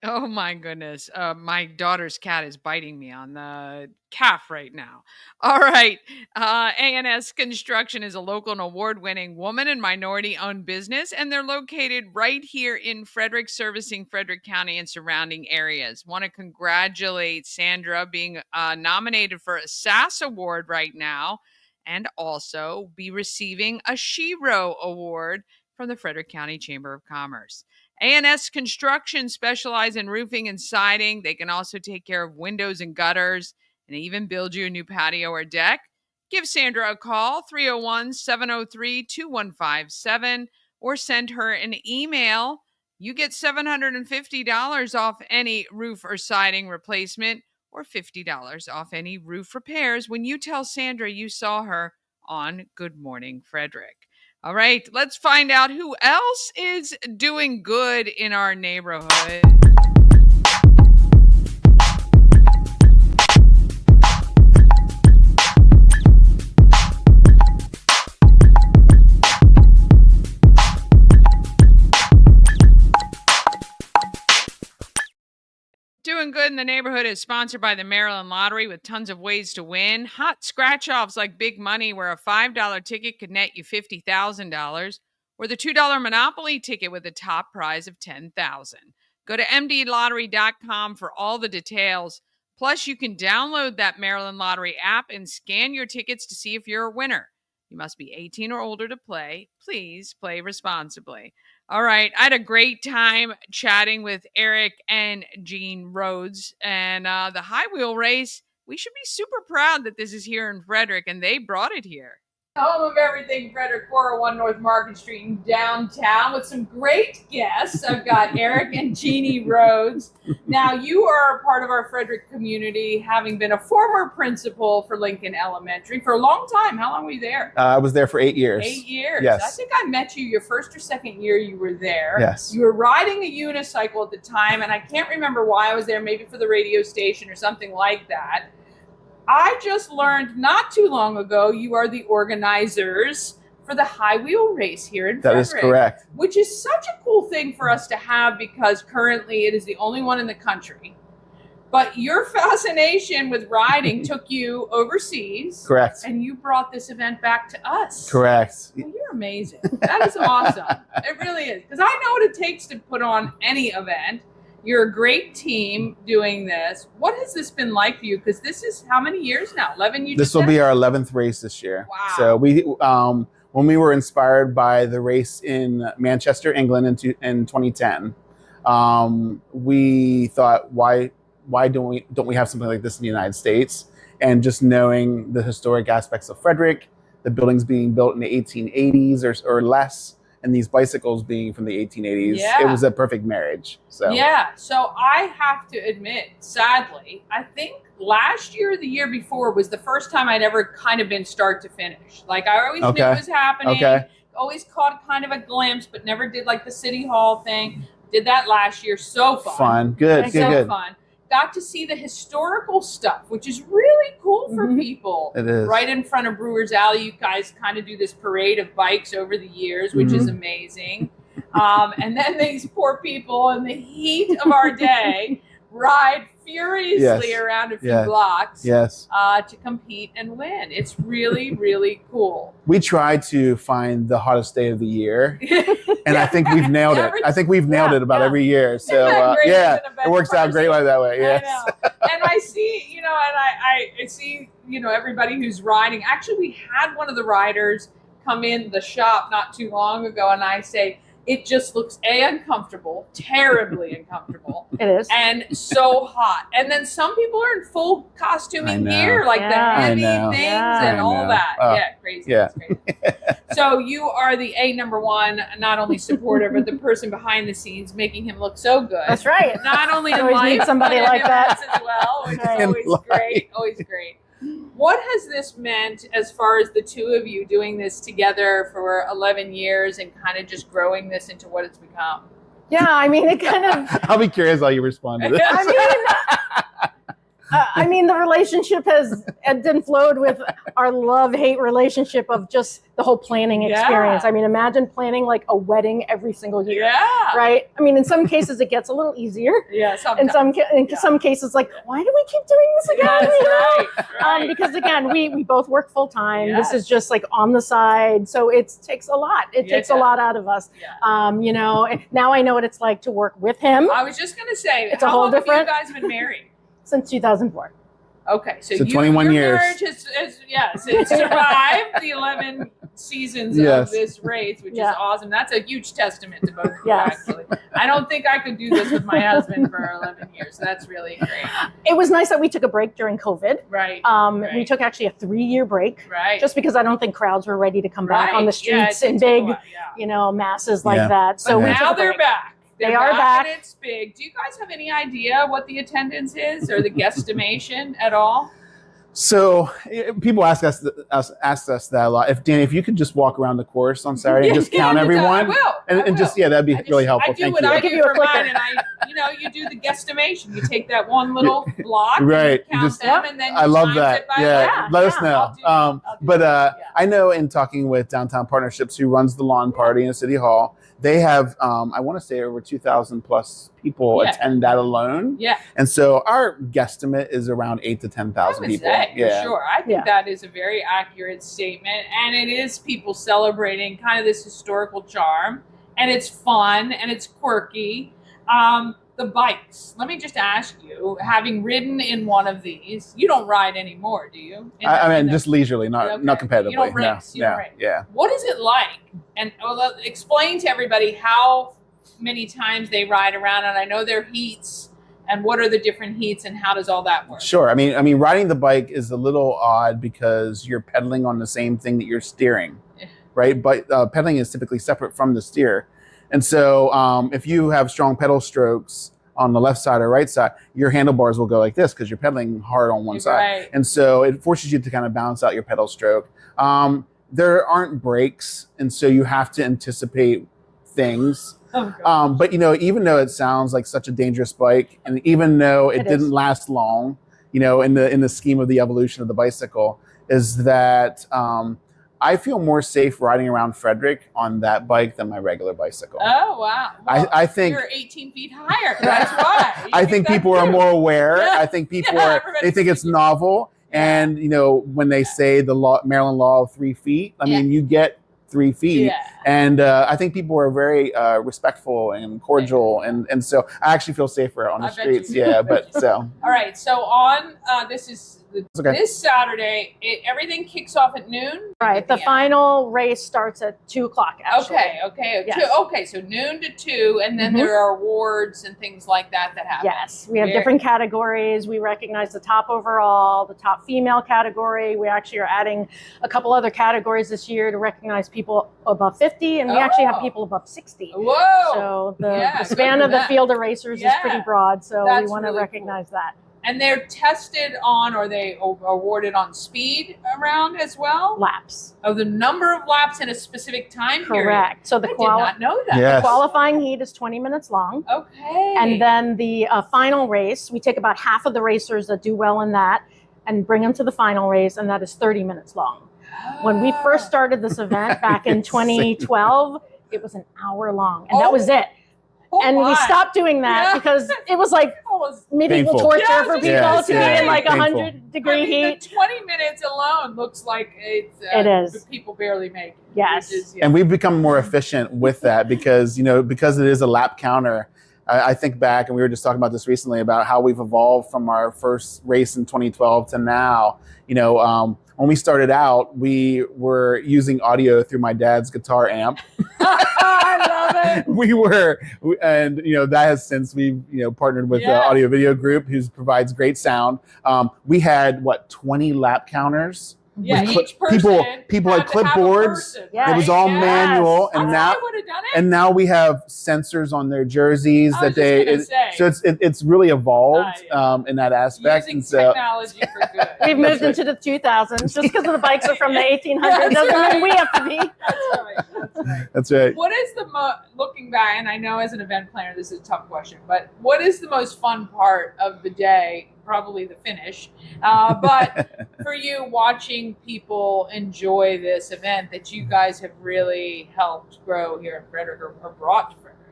Oh my goodness. My daughter's cat is biting me on the calf right now. All right. A&S Construction is a local and award-winning woman and minority-owned business, and they're located right here in Frederick, servicing Frederick County and surrounding areas. Want to congratulate Sandra being nominated for a SAS Award right now, and also be receiving a SHERO Award from the Frederick County Chamber of Commerce. A&S Construction specialize in roofing and siding. They can also take care of windows and gutters and even build you a new patio or deck. Give Sandra a call, 301-703-2157, or send her an email. You get $750 off any roof or siding replacement or $50 off any roof repairs when you tell Sandra you saw her on Good Morning Frederick. All right, let's find out who else is doing good in our neighborhood. Doing Good in the Neighborhood is sponsored by the Maryland Lottery with tons of ways to win. Hot scratch-offs like Big Money, where a $5 ticket could net you $50,000, or the $2 Monopoly ticket with a top prize of $10,000. Go to mdlottery.com for all the details. Plus, you can download that Maryland Lottery app and scan your tickets to see if you're a winner. You must be 18 or older to play. Please play responsibly. All right. I had a great time chatting with Eric and Jean Rhodes and the high wheel race. We should be super proud that this is here in Frederick and they brought it here. Home of everything, Frederick, 401 North Market Street in downtown with some great guests. I've got Eric and Jeannie Rhodes. Now, you are a part of our Frederick community, having been a former principal for Lincoln Elementary for a long time. How long were you there? I was there for 8 years. 8 years. Yes. I think I met you your first or second year you were there. Yes. You were riding a unicycle at the time, and I can't remember why I was there, maybe for the radio station or something like that. I just learned not too long ago you are the organizers for the high wheel race here in Frederick. That is correct. Which is such a cool thing for us to have because currently it is the only one in the country. But your fascination with riding took you overseas. Correct. And you brought this event back to us. Correct. Well, you're amazing. That is awesome. It really is. Because I know what it takes to put on any event. You're a great team doing this. What has this been like for you? Because this is how many years now? 11 This will be our 11th race this year. Wow. So we, when we were inspired by the race in Manchester, England in 2010, we thought, why don't we have something like this in the United States? And just knowing the historic aspects of Frederick, the buildings being built in the 1880s or less, and these bicycles being from the 1880s, It was a perfect marriage. So so I have to admit, sadly, I think last year or the year before was the first time I'd ever kind of been start to finish. Like I always knew it was happening, always caught kind of a glimpse, but never did like the City Hall thing. Did that last year. So fun. Good. Fun. Got to see the historical stuff, which is really cool for people. It is. Right in front of Brewers Alley, you guys kind of do this parade of bikes over the years, which is amazing. And then these poor people in the heat of our day ride furiously around a few blocks to compete and win. It's really, really cool. We try to find the hottest day of the year, and I think we've nailed it. I think we've nailed it about every year. So it works out great like that way. Yes. I know. And I see, and I see, everybody who's riding. Actually, we had one of the riders come in the shop not too long ago, and I say, it just looks uncomfortable, terribly uncomfortable. It is. And so hot. And then some people are in full costuming gear, like the heavy things and all that. Crazy. Yeah. Crazy. So you are the number one, not only supporter, but the person behind the scenes making him look so good. That's right. Not only in always life, need somebody but in like that. events as well, which is always great. Always great. What has this meant as far as the two of you doing this together for 11 years and kind of just growing this into what it's become? Yeah, I mean, it kind of... I'll be curious how you respond to this. I mean, the relationship has ebbed and flowed with our love-hate relationship of just the whole planning experience. I mean, imagine planning like a wedding every single year, right? I mean, in some cases it gets a little easier. In some cases, like, why do we keep doing this again? Because again, we both work full time. This is just like on the side, so it takes a lot. It takes a lot out of us. Now I know what it's like to work with him. I was just gonna say, it's a whole different. Have you guys been married? Since 2004. Okay, so 21 your years. marriage has survived the 11 seasons of this race, which is awesome. That's a huge testament to both of you, actually. I don't think I could do this with my husband for 11 years. So that's really great. It was nice that we took a break during COVID. Right. We took actually a 3-year break. Right. Just because I don't think crowds were ready to come back on the streets in big, masses like that. So now they're back. They're They are back. and it's big. Do you guys have any idea what the attendance is or the guesstimation at all? So people ask us that a lot. Danny, if you could just walk around the course on Saturday and just count everyone, I will. and just that'd be really helpful. I do Thank what you. I do for mine, and you do the guestimation. You take that one little block, right? And you count them, and then you I love times that. it by Yeah, let us know. I know in talking with Downtown Partnerships, who runs the lawn party in City Hall, they have I want to say over 2,000 plus people attend that alone. Yeah. And so our guesstimate is around 8,000 to 10,000 people. For sure. I think that is a very accurate statement, and it is people celebrating kind of this historical charm, and it's fun and it's quirky. The bikes. Let me just ask you, having ridden in one of these, you don't ride anymore, do you? Just leisurely, not competitively. You don't race. Yeah. What is it like? And explain to everybody how many times they ride around. And I know there are heats. And what are the different heats, and how does all that work? Sure. I mean, riding the bike is a little odd because you're pedaling on the same thing that you're steering, right? But pedaling is typically separate from the steer. And so if you have strong pedal strokes on the left side or right side, your handlebars will go like this because you're pedaling hard on one side. Right. And so it forces you to kind of balance out your pedal stroke. There aren't brakes, and so you have to anticipate things. But even though it sounds like such a dangerous bike, and even though it didn't last long, in the scheme of the evolution of the bicycle, is that I feel more safe riding around Frederick on that bike than my regular bicycle. Oh, wow. Well, I think you're 18 feet higher. That's why. I think people are more aware. I think people they think it's novel. And, when they say the Maryland law of 3 feet, I mean, you get 3 feet. Yeah. And I think people are very respectful and cordial. And so I actually feel safer on the streets. All right. So on this Saturday, everything kicks off at noon. Right. The final race starts at 2:00. Actually. Okay. Yes. Okay. So noon to 2, and then there are awards and things like that happen. Yes, we have different categories. We recognize the top overall, the top female category. We actually are adding a couple other categories this year to recognize people above 50, and we actually have people above 60. Whoa! So the span of the field of racers is pretty broad. So we want to recognize that. And they're tested on, or they awarded on speed around as well? Laps. Oh, the number of laps in a specific time period. Correct. So I did not know that. The qualifying heat is 20 minutes long. Okay. And then the final race, we take about half of the racers that do well in that and bring them to the final race, and that is 30 minutes long. When we first started this event back in 2012, it was an hour long, and that was it. And we stopped doing that because it was like medieval torture for people to be in like 100-degree heat. The 20 minutes alone looks like it is. People barely make it. Yes. And we've become more efficient with that because it is a lap counter. I think back, and we were just talking about this recently, about how we've evolved from our first race in 2012 to now. When we started out, we were using audio through my dad's guitar amp. I love it. And that has since we've partnered with the Audio Video Group, who provides great sound. We had 20 lap counters. Yeah, each person people had clipboards. Yes. It was all manual, and now we have sensors on their jerseys so it's really evolved in that aspect. Using technology for good. We've moved into the 2000s. Just because of the bikes are from the 1800s doesn't mean we have to be. That's right. What is looking back, and I know as an event planner this is a tough question, but what is the most fun part of the day? Probably the finish, but for you, watching people enjoy this event that you guys have really helped grow here in Frederick, or brought to Frederick.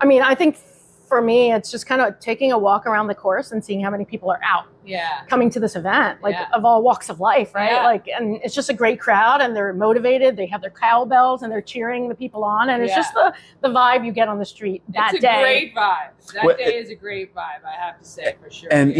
I mean, I think for me, it's just kind of taking a walk around the course and seeing how many people are out coming to this event, of all walks of life, right? And it's just a great crowd, and they're motivated. They have their cowbells and they're cheering the people on, and it's just the vibe you get on the street that day. It's a great vibe. That day is a great vibe, I have to say, for sure. And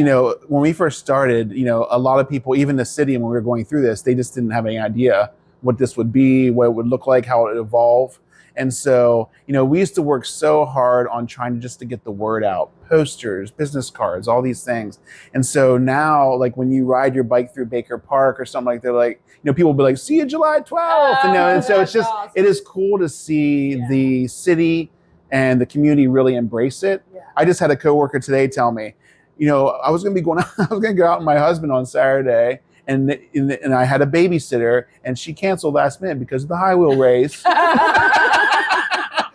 when we first started, a lot of people, even the city, when we were going through this, they just didn't have any idea what this would be, what it would look like, how it would evolve. And so, we used to work so hard on trying to get the word out, posters, business cards, all these things. And so now, when you ride your bike through Baker Park or something people will be like, see you July 12th. And so it's just, awesome. It is cool to see the city and the community really embraced it. Yeah. I just had a coworker today tell me, I was going to go out with my husband on Saturday, and I had a babysitter, and she canceled last minute because of the high wheel race.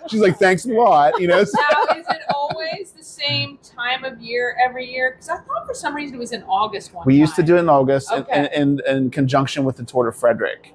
She's like, thanks a lot. Now, is it always the same time of year every year? Because I thought for some reason it was in August We used to do it in August Okay. in conjunction with the Tour de Frederick.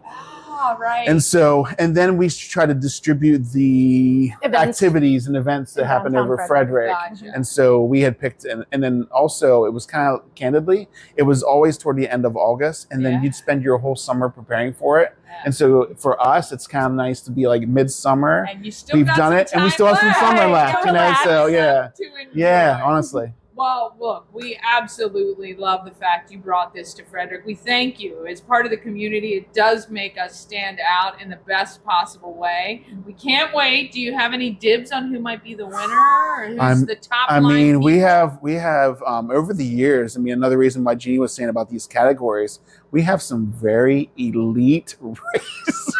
Ah, right. And then we try to distribute the activities and events that In happen downtown over Frederick. Gotcha. And so we had picked, and then also it was kind of candidly, it was always toward the end of August, and then you'd spend your whole summer preparing for it. Yeah. And so for us, it's kind of nice to be like midsummer. And you still We've got done some it, and we time still have some summer left, to relax, So yeah, to enjoy. yeah, honestly. Well, look, we absolutely love the fact you brought this to Frederick. We thank you. As part of the community, it does make us stand out in the best possible way. We can't wait. Do you have any dibs on who might be the winner, or who's the top line we people? have over the years. Another reason why Jeannie was saying about these categories, we have some very elite racers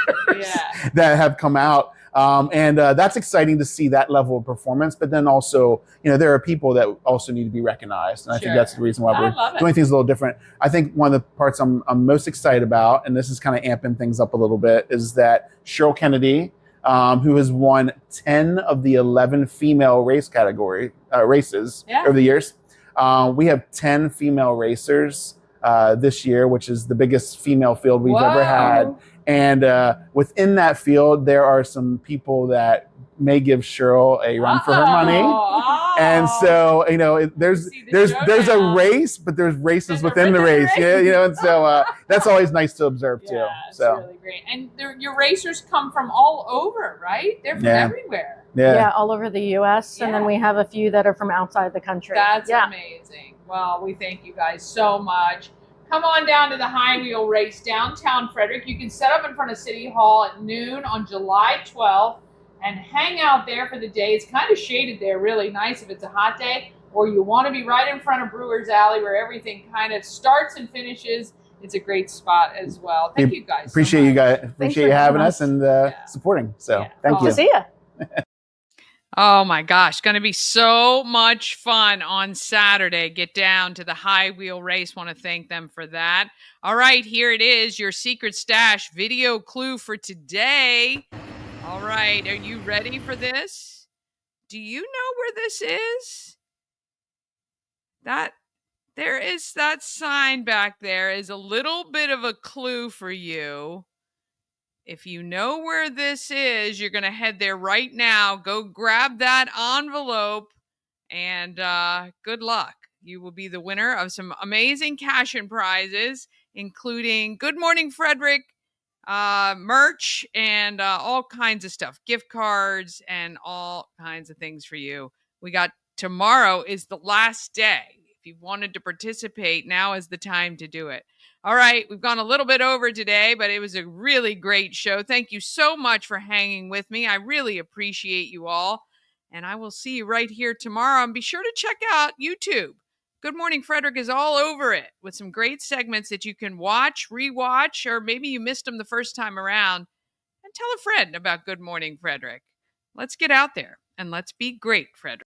that have come out. And that's exciting to see that level of performance. But then also, there are people that also need to be recognized. And I think that's the reason why we're doing things a little different. I think one of the parts I'm most excited about, and this is kind of amping things up a little bit, is that Cheryl Kennedy, who has won 10 of the 11 female race category races over the years. We have 10 female racers this year, which is the biggest female field we've ever had. And within that field, there are some people that may give Cheryl a run for her money. And so, there's a race, but there's races within the race. And so that's always nice to observe too. So Really great. And your racers come from all over, right? They're from everywhere. Yeah, all over the U.S. And then we have a few that are from outside the country. That's amazing. Well, we thank you guys so much. Come on down to the High Wheel Race downtown Frederick. You can set up in front of City Hall at noon on July 12th and hang out there for the day. It's kind of shaded there, really nice if it's a hot day, or you want to be right in front of Brewers Alley where everything kind of starts and finishes. It's a great spot as well. Thank you guys. Appreciate you guys. Appreciate you having us and supporting. So thank you. Good to see you. Oh my gosh, going to be so much fun on Saturday. Get down to the High Wheel Race. Want to thank them for that. All right, here it is, your secret stash video clue for today. All right, are you ready for this? Do you know where this is? There is that sign back there is a little bit of a clue for you. If you know where this is, you're going to head there right now. Go grab that envelope, and good luck. You will be the winner of some amazing cash and prizes, including Good Morning Frederick merch and all kinds of stuff, gift cards and all kinds of things for you. We got tomorrow is the last day. If you've wanted to participate, now is the time to do it. All right, we've gone a little bit over today, but it was a really great show. Thank you so much for hanging with me. I really appreciate you all. And I will see you right here tomorrow. And be sure to check out YouTube. Good Morning Frederick is all over it with some great segments that you can watch, rewatch, or maybe you missed them the first time around. And tell a friend about Good Morning Frederick. Let's get out there and let's be great, Frederick.